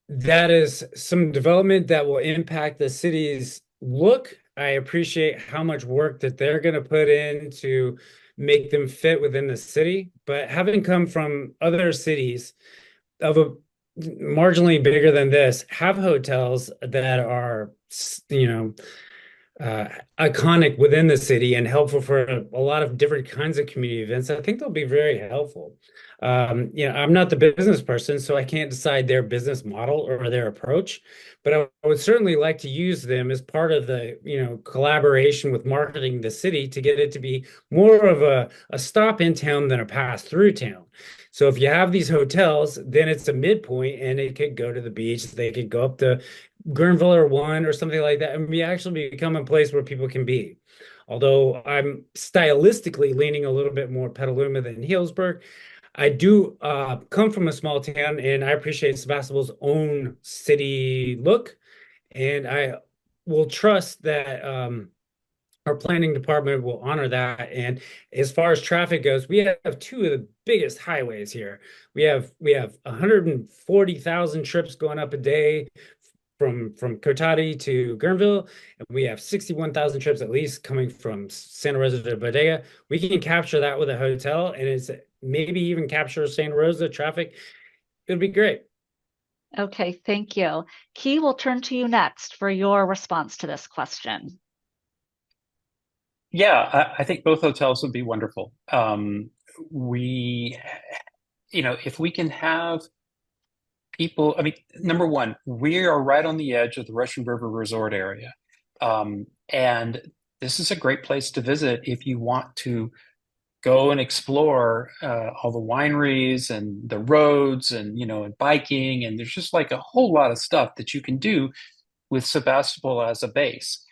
that is some development that will impact the city's look, I appreciate how much work that they're going to put in to make them fit within the city. But having come from other cities of a marginally bigger than this, have hotels that are, iconic within the city and helpful for a lot of different kinds of community events. I think they'll be very helpful. I'm not the business person, so I can't decide their business model or their approach, but I would certainly like to use them as part of the, collaboration with marketing the city to get it to be more of a stop in town than a pass through town. So if you have these hotels, then it's a midpoint and it could go to the beach. They could go up to Guerneville or one or something like that, and we actually become a place where people can be. Although I'm stylistically leaning a little bit more Petaluma than Healdsburg, I do come from a small town, and I appreciate Sebastopol's own city look, and I will trust that our planning department will honor that. And as far as traffic goes, we have two of the biggest highways here. We have 140,000 trips going up a day from Cotati to Guerneville, and we have 61,000 trips at least coming from Santa Rosa to Bodega. We can capture that with a hotel, and it's maybe even capture Santa Rosa traffic. It'd be great. Okay, thank you. Key, we'll turn to you next for your response to this question. Yeah, I think both hotels would be wonderful. If we can have people, I mean, number one, we are right on the edge of the Russian River Resort area. And this is a great place to visit if you want to go and explore all the wineries and the roads and biking. And there's just like a whole lot of stuff that you can do with Sebastopol as a base.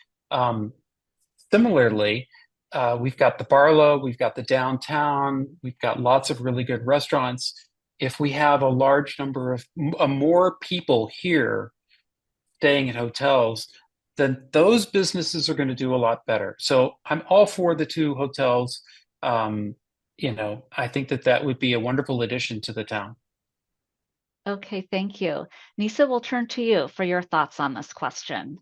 Similarly, we've got the Barlow, we've got the downtown, we've got lots of really good restaurants. If we have a large number of more people here staying at hotels, then those businesses are going to do a lot better. So I'm all for the two hotels. I think that would be a wonderful addition to the town. Okay, thank you. Nisa, we'll turn to you for your thoughts on this question.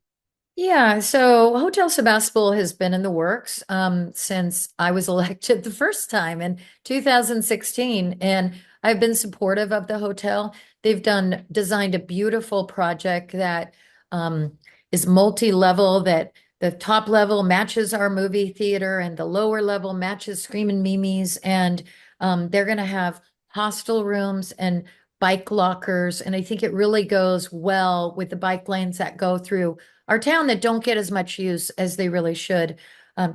Yeah, so Hotel Sebastopol has been in the works since I was elected the first time in 2016, and I've been supportive of the hotel. They've designed a beautiful project that is multi-level, that the top level matches our movie theater and the lower level matches Screamin' Mimi's, and they're going to have hostel rooms and bike lockers, and I think it really goes well with the bike lanes that go through our town that don't get as much use as they really should.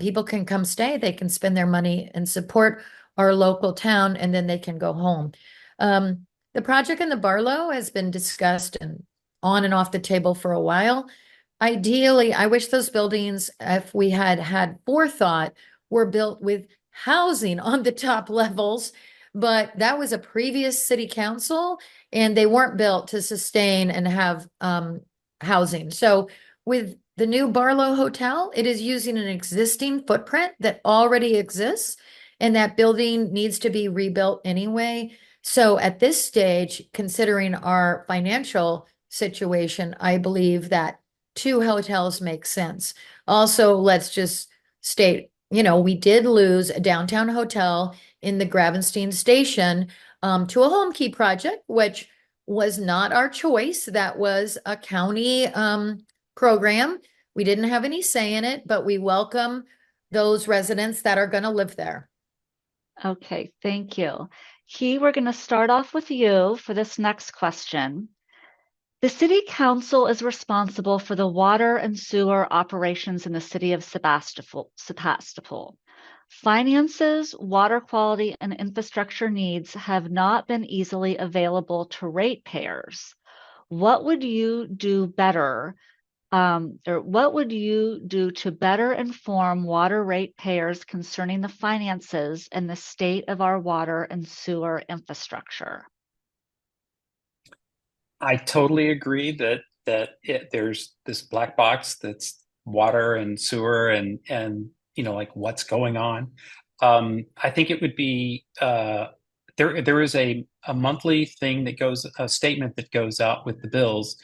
People can come stay, they can spend their money and support our local town, and then they can go home. The project in the Barlow has been discussed and on and off the table for a while. Ideally, I wish those buildings, if we had forethought, were built with housing on the top levels, but that was a previous city council, and they weren't built to sustain and have housing. So with the new Barlow Hotel, it is using an existing footprint that already exists, and that building needs to be rebuilt anyway. So at this stage, considering our financial situation, I believe that two hotels make sense. Also, let's just state, we did lose a downtown hotel in the Gravenstein station to a home key project, which was not our choice. That was a county program. We didn't have any say in it, but we welcome those residents that are going to live there. Okay, thank you. Key, we're going to start off with you for this next question. The city council is responsible for the water and sewer operations in the city of Sebastopol. Finances, water quality, and infrastructure needs have not been easily available to ratepayers. What would you do better, or what would you do to better inform water ratepayers concerning the finances and the state of our water and sewer infrastructure? I totally agree that there's this black box that's water and sewer and like what's going on. I think it would be there is a monthly thing that a statement that goes out with the bills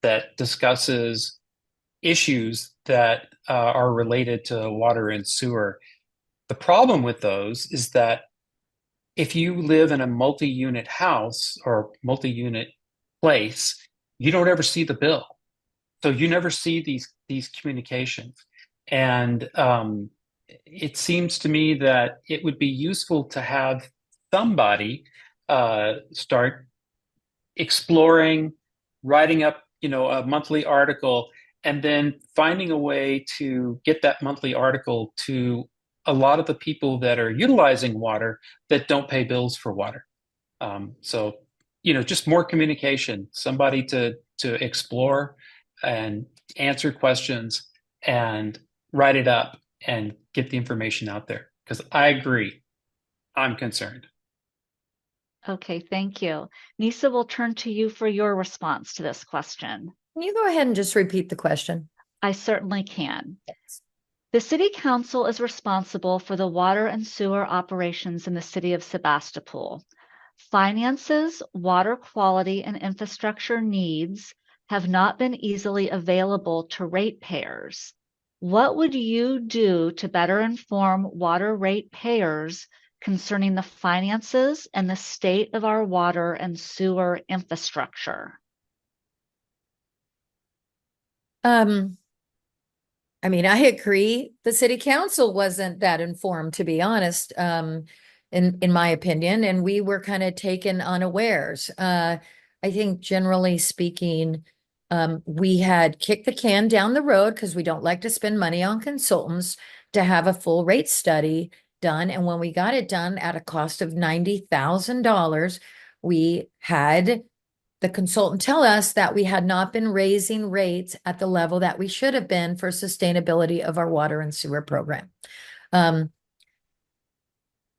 that discusses issues that are related to water and sewer. The problem with those is that if you live in a multi-unit house or multi-unit place, you don't ever see the bill. So you never see these communications. And it seems to me that it would be useful to have somebody start exploring, writing up, a monthly article, and then finding a way to get that monthly article to a lot of the people that are utilizing water that don't pay bills for water. So, just more communication, somebody to explore and answer questions and write it up and get the information out there. Because I agree, I'm concerned. Okay, thank you. Nisa, will turn to you for your response to this question. Can you go ahead and just repeat the question? I certainly can. The City Council is responsible for the water and sewer operations in the city of Sebastopol. Finances, water quality, and infrastructure needs have not been easily available to ratepayers. What would you do to better inform water ratepayers concerning the finances and the state of our water and sewer infrastructure? I mean, I agree. The city council wasn't that informed, to be honest, in my opinion, and we were kind of taken unawares. I think generally speaking, we had kicked the can down the road because we don't like to spend money on consultants to have a full rate study done. And when we got it done at a cost of $90,000, we had the consultant tell us that we had not been raising rates at the level that we should have been for sustainability of our water and sewer program.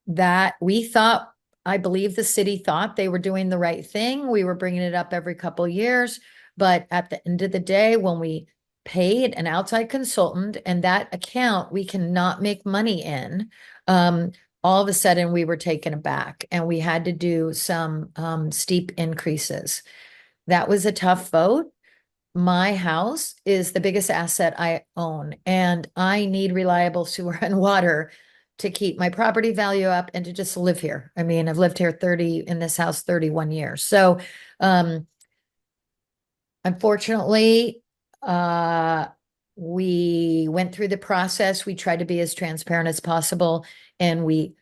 That we thought, I believe the city thought they were doing the right thing. We were bringing it up every couple of years. But at the end of the day, when we paid an outside consultant and that account we cannot make money in, all of a sudden we were taken aback and we had to do some steep increases. That was a tough vote. My house is the biggest asset I own, and I need reliable sewer and water to keep my property value up and to just live here. I mean, I've lived here in this house 31 years. So, unfortunately, we went through the process. We tried to be as transparent as possible, and we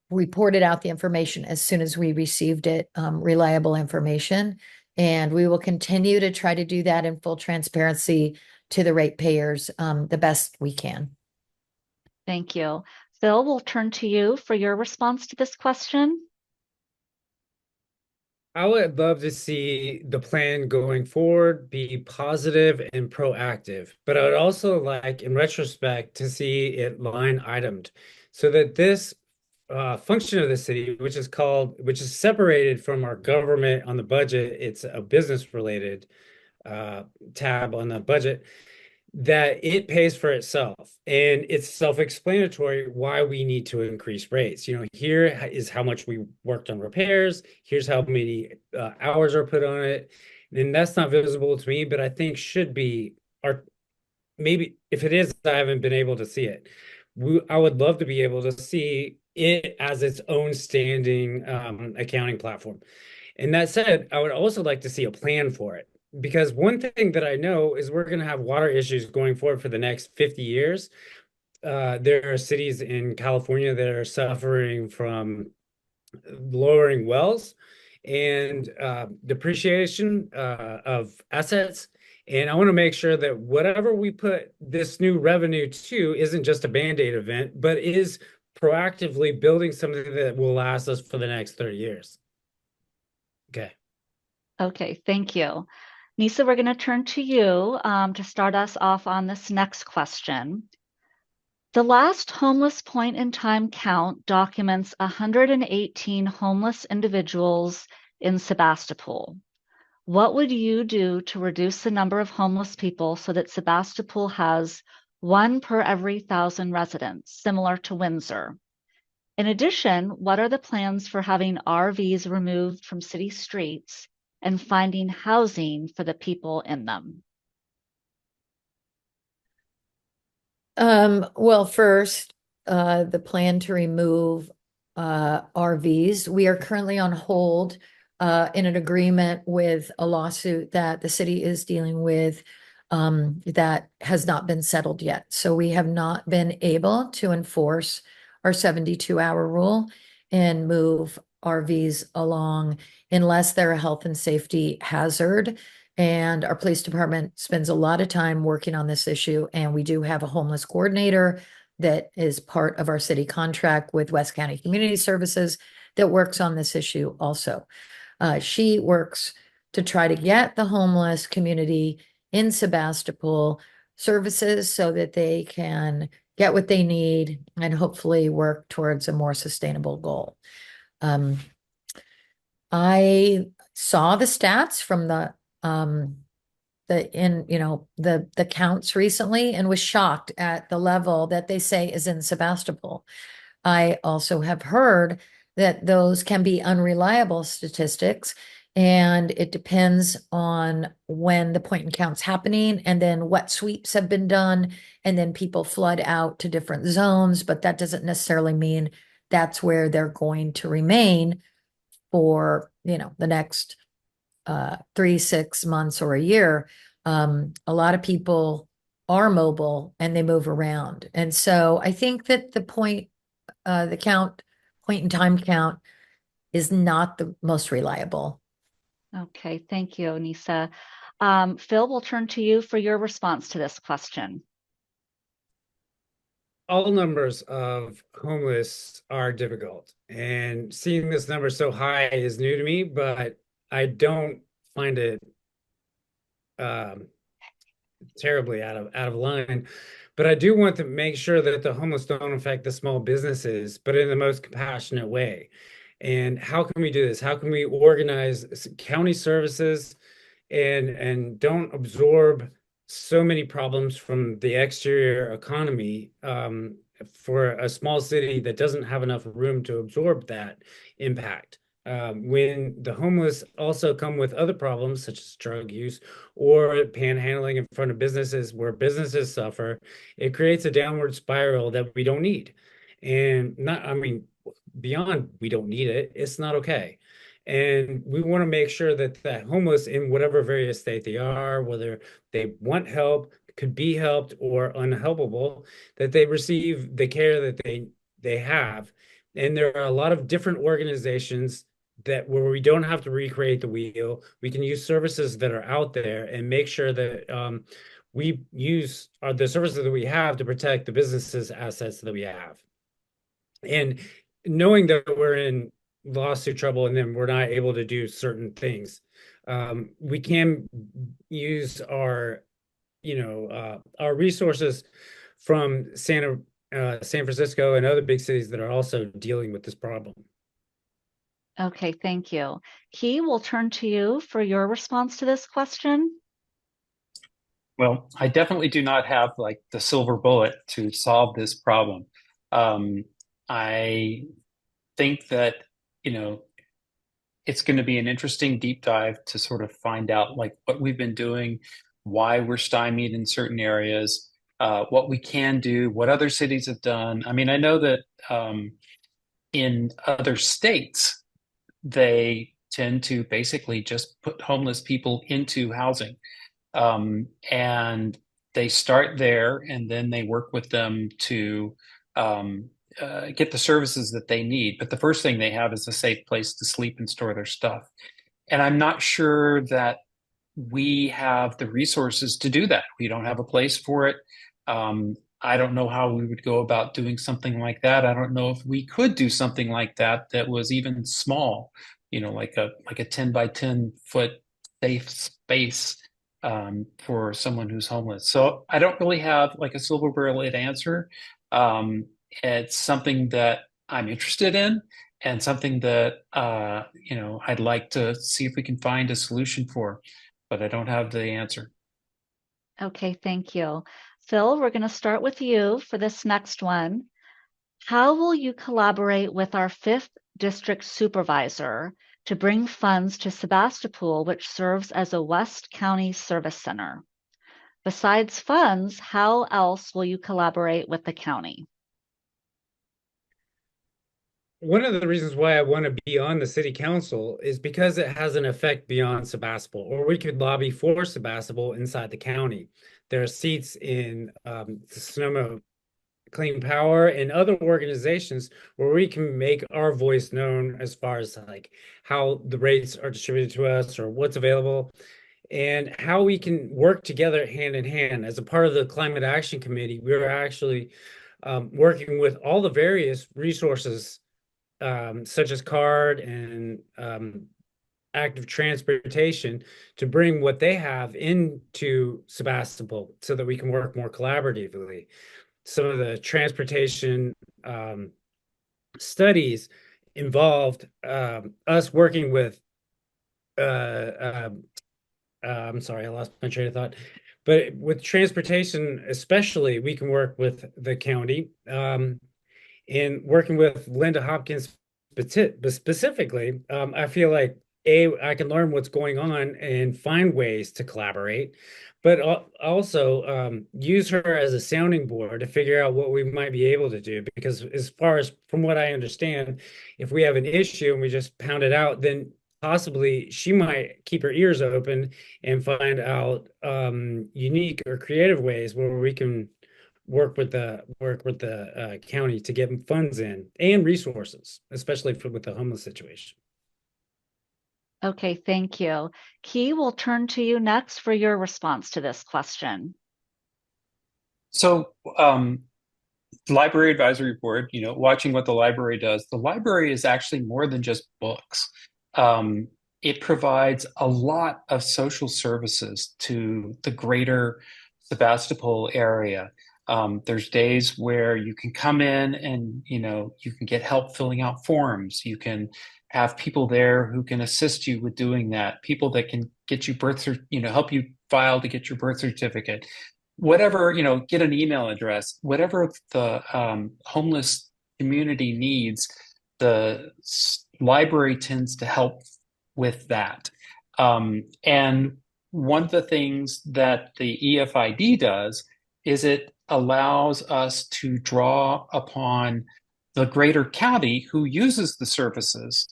reported out the information as soon as we received it, reliable information. And we will continue to try to do that in full transparency to the ratepayers, the best we can. Thank you. Phil, we'll turn to you for your response to this question. I would love to see the plan going forward be positive and proactive, but I would also like, in retrospect, to see it line itemed so that this function of the city, which is separated from our government on the budget, it's a business related tab on the budget, that it pays for itself. And it's self-explanatory why we need to increase rates. Here is how much we worked on repairs. Here's how many hours are put on it. And that's not visible to me, but I think should be, or maybe if it is, I haven't been able to see it. I would love to be able to see it as its own standing accounting platform. And that said, I would also like to see a plan for it. Because one thing that I know is we're going to have water issues going forward for the next 50 years. There are cities in California that are suffering from lowering wells and depreciation of assets. And I want to make sure that whatever we put this new revenue to isn't just a Band-Aid event, but is proactively building something that will last us for the next 30 years. Okay. Okay, thank you. Nisa, we're going to turn to you to start us off on this next question. The last homeless point in time count documents 118 homeless individuals in Sebastopol. What would you do to reduce the number of homeless people so that Sebastopol has 1 per every 1,000 residents, similar to Windsor? In addition, what are the plans for having RVs removed from city streets and finding housing for the people in them? Well, first, the plan to remove RVs. We are currently on hold in an agreement with a lawsuit that the city is dealing with that has not been settled yet. So we have not been able to enforce our 72-hour rule and move RVs along unless they're a health and safety hazard. And our police department spends a lot of time working on this issue. And we do have a homeless coordinator that is part of our city contract with West County Community Services that works on this issue also. She works to try to get the homeless community in Sebastopol services so that they can get what they need and hopefully work towards a more sustainable goal. I saw the stats from the counts recently and was shocked at the level that they say is in Sebastopol. I also have heard that those can be unreliable statistics, and it depends on when the point in count's happening and then what sweeps have been done, and then people flood out to different zones, but that doesn't necessarily mean that's where they're going to remain for, the next 3-6 months or a year. A lot of people are mobile and they move around. And so I think that the point in time count is not the most reliable. Okay, thank you, Nisa. Phil, we'll turn to you for your response to this question. All numbers of homeless are difficult, and seeing this number so high is new to me, but I don't find it terribly out of line. But I do want to make sure that the homeless don't affect the small businesses, but in the most compassionate way. And how can we do this? How can we organize county services and don't absorb so many problems from the exterior economy for a small city that doesn't have enough room to absorb that impact? When the homeless also come with other problems such as drug use or panhandling in front of businesses where businesses suffer, it creates a downward spiral that we don't need. And beyond we don't need it, it's not okay. And we want to make sure that the homeless in whatever various state they are, whether they want help, could be helped, or unhelpable, that they receive the care that they have. And there are a lot of different organizations that where we don't have to recreate the wheel. We can use services that are out there and make sure that we use the services that we have to protect the businesses assets that we have. And knowing that we're in lawsuit trouble and then we're not able to do certain things, we can use our resources from San Francisco and other big cities that are also dealing with this problem. Okay, thank you. Key, we'll turn to you for your response to this question. Well, I definitely do not have like the silver bullet to solve this problem. I think that, it's going to be an interesting deep dive to sort of find out like what we've been doing, why we're stymied in certain areas, what we can do, what other cities have done. I mean, I know that in other states, they tend to basically just put homeless people into housing. And they start there and then they work with them to get the services that they need. But the first thing they have is a safe place to sleep and store their stuff. And I'm not sure that we have the resources to do that. We don't have a place for it. I don't know how we would go about doing something like that. I don't know if we could do something like that that was even small, like a 10 by 10 foot safe space for someone who's homeless. So I don't really have like a silver bullet answer. It's something that I'm interested in and something that I'd like to see if we can find a solution for, but I don't have the answer. Okay, thank you. Phil, we're going to start with you for this next one. How will you collaborate with our 5th district supervisor to bring funds to Sebastopol, which serves as a West County service center? Besides funds, how else will you collaborate with the county? one of the reasons why I want to be on the city council is because it has an effect beyond Sebastopol, or we could lobby for Sebastopol inside the county. There are seats in the Sonoma Clean Power and other organizations where we can make our voice known as far as like how the rates are distributed to us or what's available and how we can work together hand in hand. As a part of the Climate Action Committee, we're actually working with all the various resources such as CARD and active transportation to bring what they have into Sebastopol so that we can work more collaboratively. Some of the transportation studies involved us working with I'm sorry, I lost my train of thought. But with transportation, especially, we can work with the county. In working with Linda Hopkins specifically, I feel like I can learn what's going on and find ways to collaborate, but also use her as a sounding board to figure out what we might be able to do. Because as far as from what I understand, if we have an issue and we just pound it out, then possibly she might keep her ears open and find out unique or creative ways where we can work with the county to get funds in and resources, especially with the homeless situation. Okay, thank you. Key, we'll turn to you next for your response to this question. So, Library Advisory Board, watching what the library does, the library is actually more than just books. It provides a lot of social services to the greater Sebastopol area. There's days where you can come in and, you can get help filling out forms. You can have people there who can assist you with doing that. People that can get you help you file to get your birth certificate. Whatever, get an email address, whatever the homeless community needs, the library tends to help with that. And one of the things that the EFID does is it allows us to draw upon the greater county who uses the services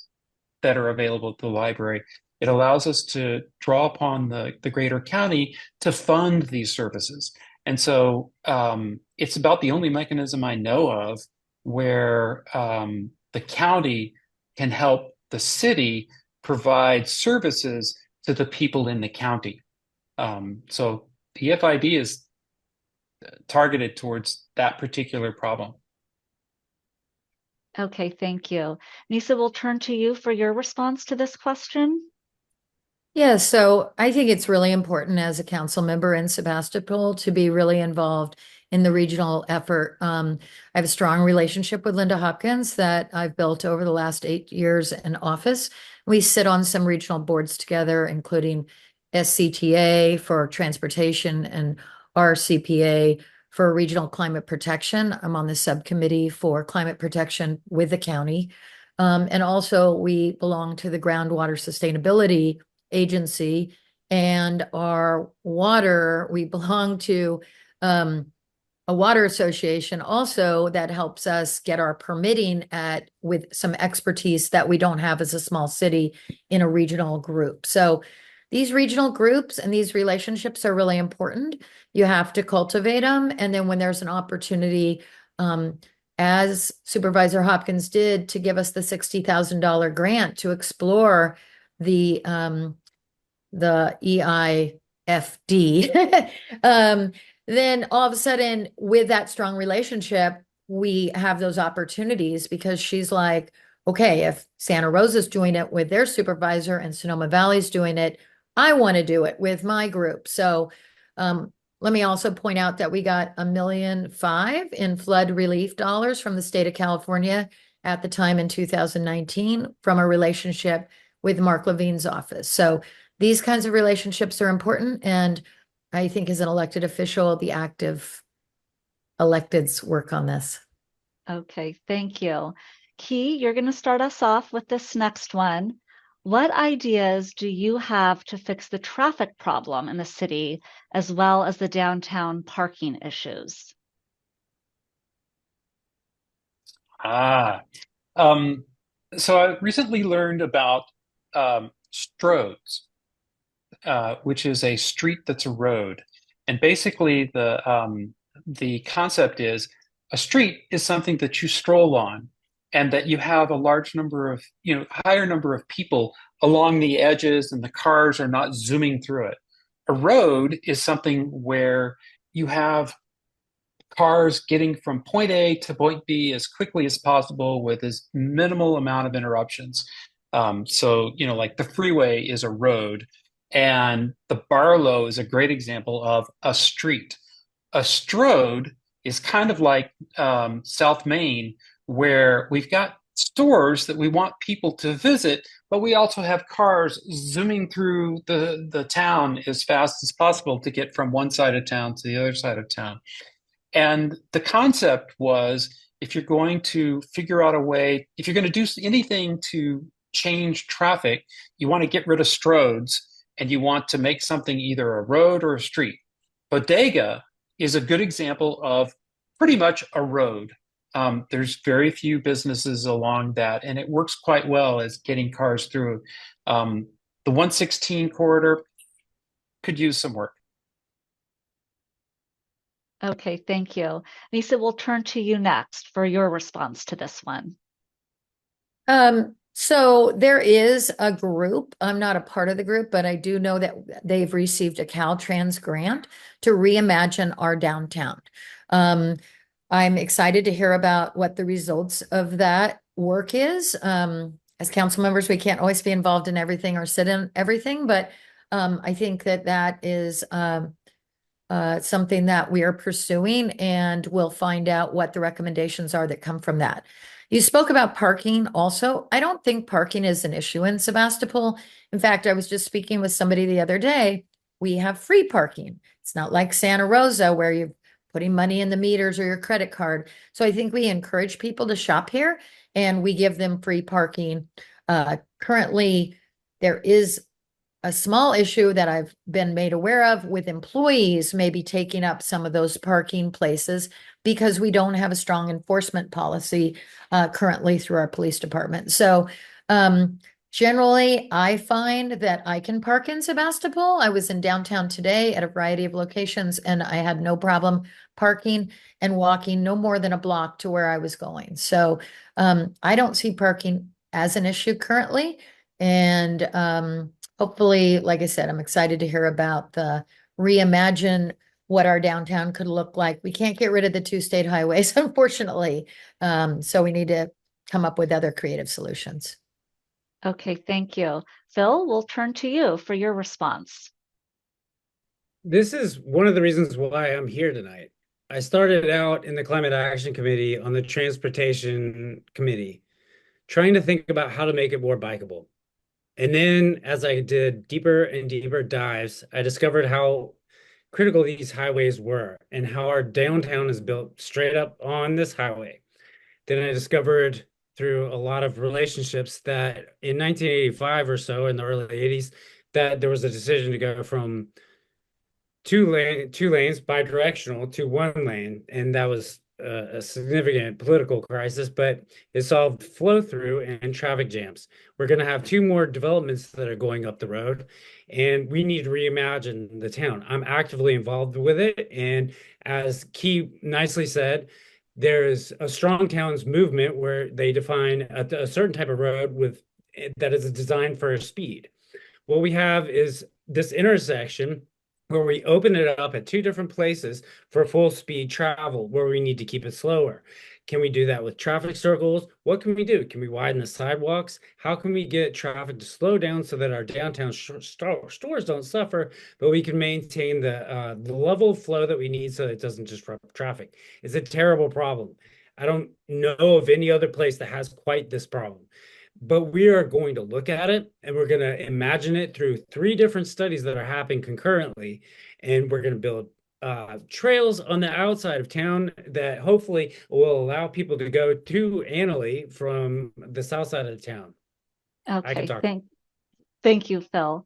that are available at the library. It allows us to draw upon the greater county to fund these services. And so it's about the only mechanism I know of where the county can help the city provide services to the people in the county. So the FID is targeted towards that particular problem. Okay, thank you. Nisa, we'll turn to you for your response to this question. Yeah, so I think it's really important as a council member in Sebastopol to be really involved in the regional effort. I have a strong relationship with Linda Hopkins that I've built over the last 8 years in office. We sit on some regional boards together, including SCTA for transportation and RCPA for regional climate protection. I'm on the subcommittee for climate protection with the county. And also we belong to the groundwater sustainability agency, and our water, we belong to a water association also that helps us get our permitting with some expertise that we don't have as a small city in a regional group. So these regional groups and these relationships are really important. You have to cultivate them. And then when there's an opportunity, as Supervisor Hopkins did, to give us the $60,000 grant to explore the EIFD, then all of a sudden with that strong relationship, we have those opportunities because she's like, okay, if Santa Rosa's doing it with their supervisor and Sonoma Valley's doing it, I want to do it with my group. So let me also point out that we got $1.5 million in flood relief dollars from the state of California at the time in 2019 from a relationship with Mark Levine's office. So these kinds of relationships are important. And I think as an elected official, the active electeds work on this. Okay, thank you. Key, you're going to start us off with this next one. What ideas do you have to fix the traffic problem in the city as well as the downtown parking issues? So I recently learned about Stroads, which is a street that's a road. And basically, the concept is a street is something that you stroll on, and that you have a large number of, higher number of people along the edges, and the cars are not zooming through it. A road is something where you have cars getting from point A to point B as quickly as possible with as minimal amount of interruptions. So, like the freeway is a road, and the Barlow is a great example of a street. A Strode is kind of like South Main, where we've got stores that we want people to visit, but we also have cars zooming through the town as fast as possible to get from one side of town to the other side of town. And the concept was, if you're going to figure out a way, if you're going to do anything to change traffic, you want to get rid of Stroads, and you want to make something either a road or a street. Bodega is a good example of pretty much a road. There's very few businesses along that, and it works quite well as getting cars through. The 116 corridor could use some work. Okay, thank you. Nisa, we'll turn to you next for your response to this one. So there is a group. I'm not a part of the group, but I do know that they've received a Caltrans grant to reimagine our downtown. I'm excited to hear about what the results of that work is. As council members, we can't always be involved in everything or sit in everything, but I think that is something that we are pursuing, and we'll find out what the recommendations are that come from that. You spoke about parking also. I don't think parking is an issue in Sebastopol. In fact, I was just speaking with somebody the other day. We have free parking. It's not like Santa Rosa where you're putting money in the meters or your credit card. So I think we encourage people to shop here, and we give them free parking. Currently, there is a small issue that I've been made aware of with employees maybe taking up some of those parking places because we don't have a strong enforcement policy currently through our police department. So generally, I find that I can park in Sebastopol. I was in downtown today at a variety of locations, and I had no problem parking and walking no more than a block to where I was going. So I don't see parking as an issue currently. And hopefully, like I said, I'm excited to hear about the reimagine what our downtown could look like. We can't get rid of the two state highways, unfortunately. So we need to come up with other creative solutions. Okay, thank you. Phil, we'll turn to you for your response. This is one of the reasons why I'm here tonight. I started out in the Climate Action Committee on the Transportation Committee, trying to think about how to make it more bikeable. And then as I did deeper and deeper dives, I discovered how critical these highways were and how our downtown is built straight up on this highway. Then I discovered through a lot of relationships that in 1985 or so, in the early 80s, that there was a decision to go from two lanes bidirectional to one lane, and that was a significant political crisis, but it solved flow through and traffic jams. We're going to have two more developments that are going up the road, and we need to reimagine the town. I'm actively involved with it, and as Key nicely said, there's a strong towns movement where they define a certain type of road with that is designed for speed. What we have is this intersection where we open it up at two different places for full speed travel, where we need to keep it slower. Can we do that with traffic circles? What can we do? Can we widen the sidewalks? How can we get traffic to slow down so that our downtown stores don't suffer, but we can maintain the level of flow that we need so it doesn't disrupt traffic? It's a terrible problem. I don't know of any other place that has quite this problem. But we are going to look at it, and we're going to imagine it through three different studies that are happening concurrently. And we're going to build trails on the outside of town that hopefully will allow people to go to Annalee from the south side of the town. Okay, thank you, Phil.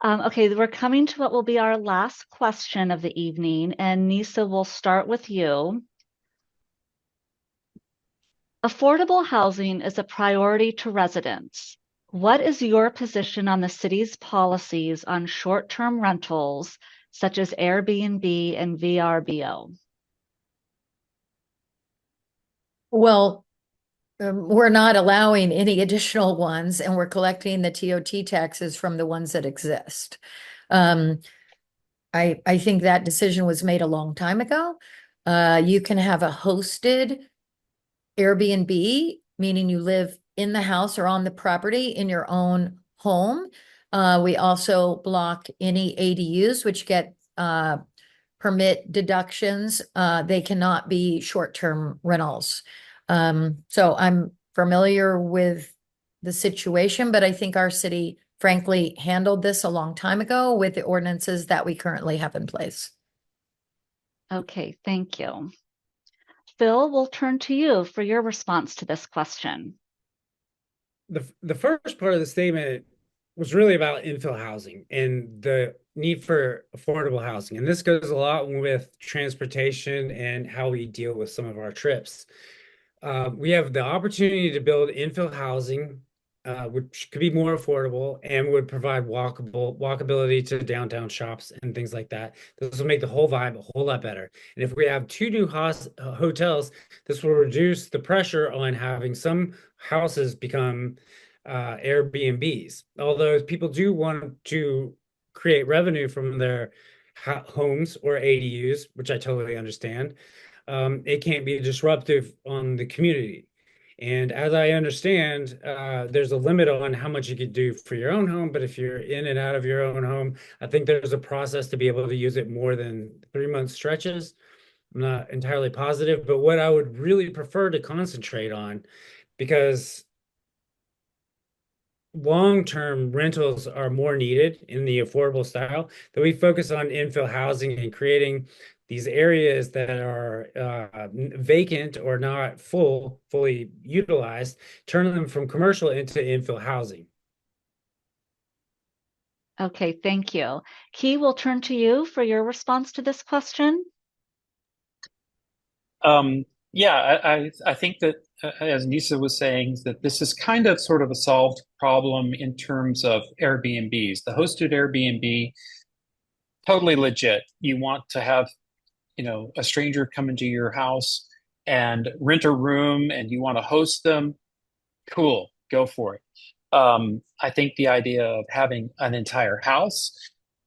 Okay, we're coming to what will be our last question of the evening, and Nisa, will start with you. Affordable housing is a priority to residents. What is your position on the city's policies on short-term rentals, such as Airbnb and VRBO? Well, we're not allowing any additional ones, and we're collecting the TOT taxes from the ones that exist. I think that decision was made a long time ago. You can have a hosted Airbnb, meaning you live in the house or on the property in your own home. We also block any ADUs, which get permit deductions. They cannot be short-term rentals. So I'm familiar with the situation, but I think our city frankly handled this a long time ago with the ordinances that we currently have in place. Okay, thank you. Phil, we'll turn to you for your response to this question. The first part of the statement was really about infill housing and the need for affordable housing. And this goes a lot with transportation and how we deal with some of our trips. We have the opportunity to build infill housing, which could be more affordable and would provide walkability to downtown shops and things like that. This will make the whole vibe a whole lot better. And if we have two new hotels, this will reduce the pressure on having some houses become Airbnbs. Although people do want to create revenue from their homes or ADUs, which I totally understand. It can't be disruptive on the community. And as I understand, there's a limit on how much you could do for your own home. But if you're in and out of your own home, I think there's a process to be able to use it more than 3-month stretches. I'm not entirely positive, but what I would really prefer to concentrate on, because long-term rentals are more needed in the affordable style, that we focus on infill housing and creating these areas that are vacant or not fully utilized, turning them from commercial into infill housing. Okay, thank you. Key, we'll turn to you for your response to this question. Yeah, I think that, as Nisa was saying, that this is kind of sort of a solved problem in terms of Airbnbs. The hosted Airbnb, totally legit. You want to have, a stranger come into your house and rent a room and you want to host them, cool, go for it. I think the idea of having an entire house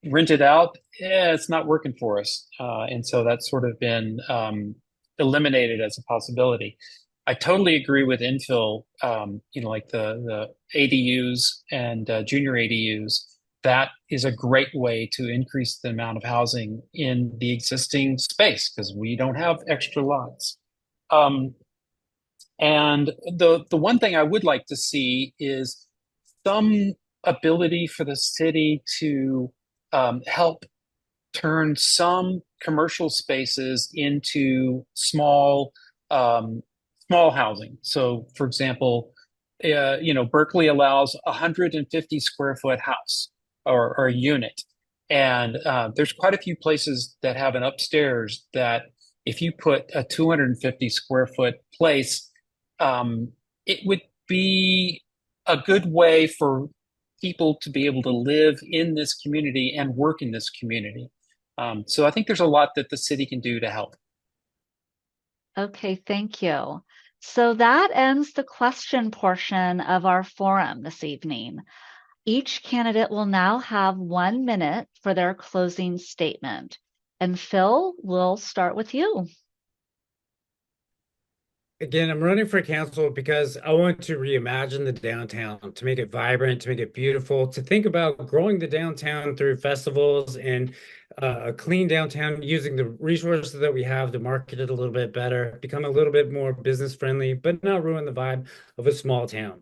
rented out, it's not working for us. And so that's sort of been eliminated as a possibility. I totally agree with infill, like the ADUs and junior ADUs. That is a great way to increase the amount of housing in the existing space because we don't have extra lots. And the one thing I would like to see is some ability for the city to help turn some commercial spaces into small housing. So, for example, Berkeley allows 150 square foot house or a unit, and there's quite a few places that have an upstairs that if you put a 250 square foot place, it would be a good way for people to be able to live in this community and work in this community. So I think there's a lot that the city can do to help. Okay, thank you. So that ends the question portion of our forum this evening. Each candidate will now have 1 minute for their closing statement. And Phil, we'll start with you. Again, I'm running for council because I want to reimagine the downtown, to make it vibrant, to make it beautiful, to think about growing the downtown through festivals and a clean downtown, using the resources that we have to market it a little bit better, become a little bit more business friendly, but not ruin the vibe of a small town.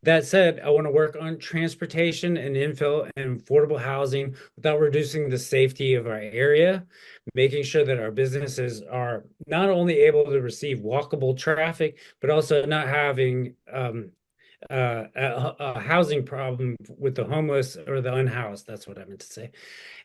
That said, I want to work on transportation and infill and affordable housing without reducing the safety of our area, making sure that our businesses are not only able to receive walkable traffic, but also not having a housing problem with the homeless or the unhoused. That's what I meant to say.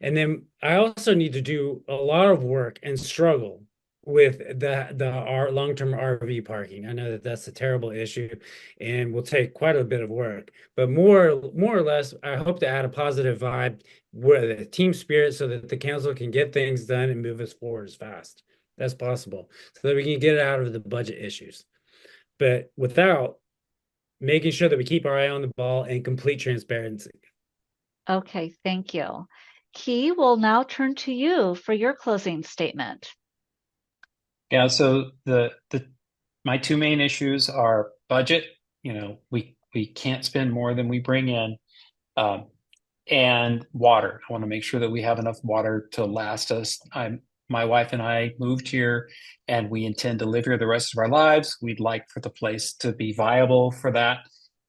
And then I also need to do a lot of work and struggle with the our long-term RV parking. I know that that's a terrible issue and will take quite a bit of work. But more or less, I hope to add a positive vibe where the team spirit so that the council can get things done and move us forward as fast as possible so that we can get out of the budget issues. But without making sure that we keep our eye on the ball and complete transparency. Okay, thank you. Key, will now turn to you for your closing statement. Yeah, so my two main issues are budget. We can't spend more than we bring in, um, and water. I want to make sure that we have enough water to last us. My wife and I moved here, and we intend to live here the rest of our lives. We'd like for the place to be viable for that.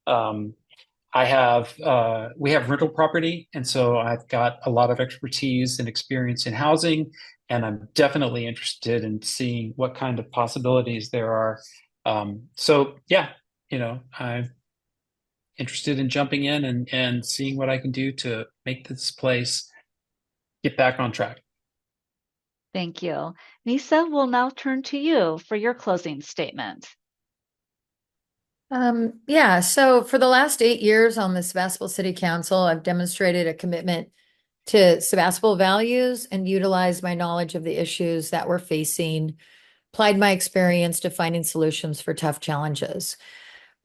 Um, we have rental property, and so I've got a lot of expertise and experience in housing, and I'm definitely interested in seeing what kind of possibilities there are. So yeah, I'm interested in jumping in and seeing what I can do to make this place get back on track. Thank you. Nisa, will now turn to you for your closing statement. Yeah, so for the last 8 years on the Sebastopol City Council, I've demonstrated a commitment to Sebastopol values and utilized my knowledge of the issues that we're facing, applied my experience to finding solutions for tough challenges.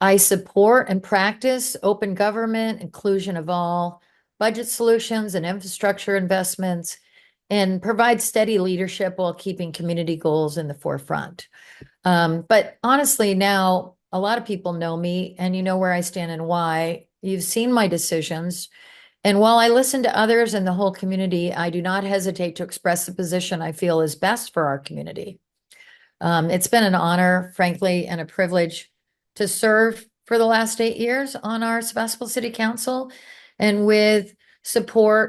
I support and practice open government, inclusion of all, budget solutions and infrastructure investments, and provide steady leadership while keeping community goals in the forefront. But honestly, now a lot of people know me and you know where I stand and why. You've seen my decisions. And while I listen to others and the whole community, I do not hesitate to express the position I feel is best for our community. It's been an honor, frankly, and a privilege to serve for the last 8 years on our Sebastopol City Council. And with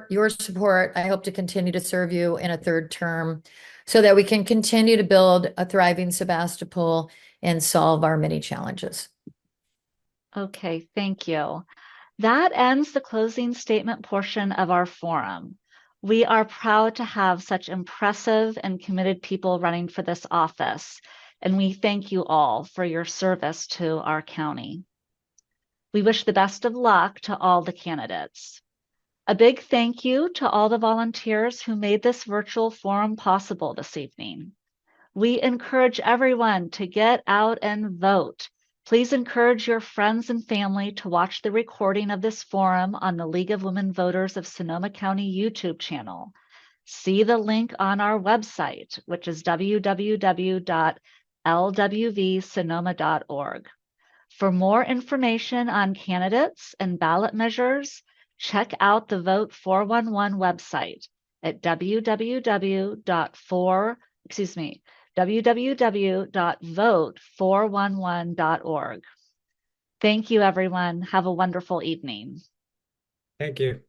your support, I hope to continue to serve you in a third term so that we can continue to build a thriving Sebastopol and solve our many challenges. Okay, thank you. That ends the closing statement portion of our forum. We are proud to have such impressive and committed people running for this office, and we thank you all for your service to our county. We wish the best of luck to all the candidates. A big thank you to all the volunteers who made this virtual forum possible this evening. We encourage everyone to get out and vote. Please encourage your friends and family to watch the recording of this forum on the League of Women Voters of Sonoma County YouTube channel. See the link on our website, which is www.lwvsonoma.org. For more information on candidates and ballot measures, check out the Vote 411 website at www.vote411.org. Thank you, everyone. Have a wonderful evening. Thank you.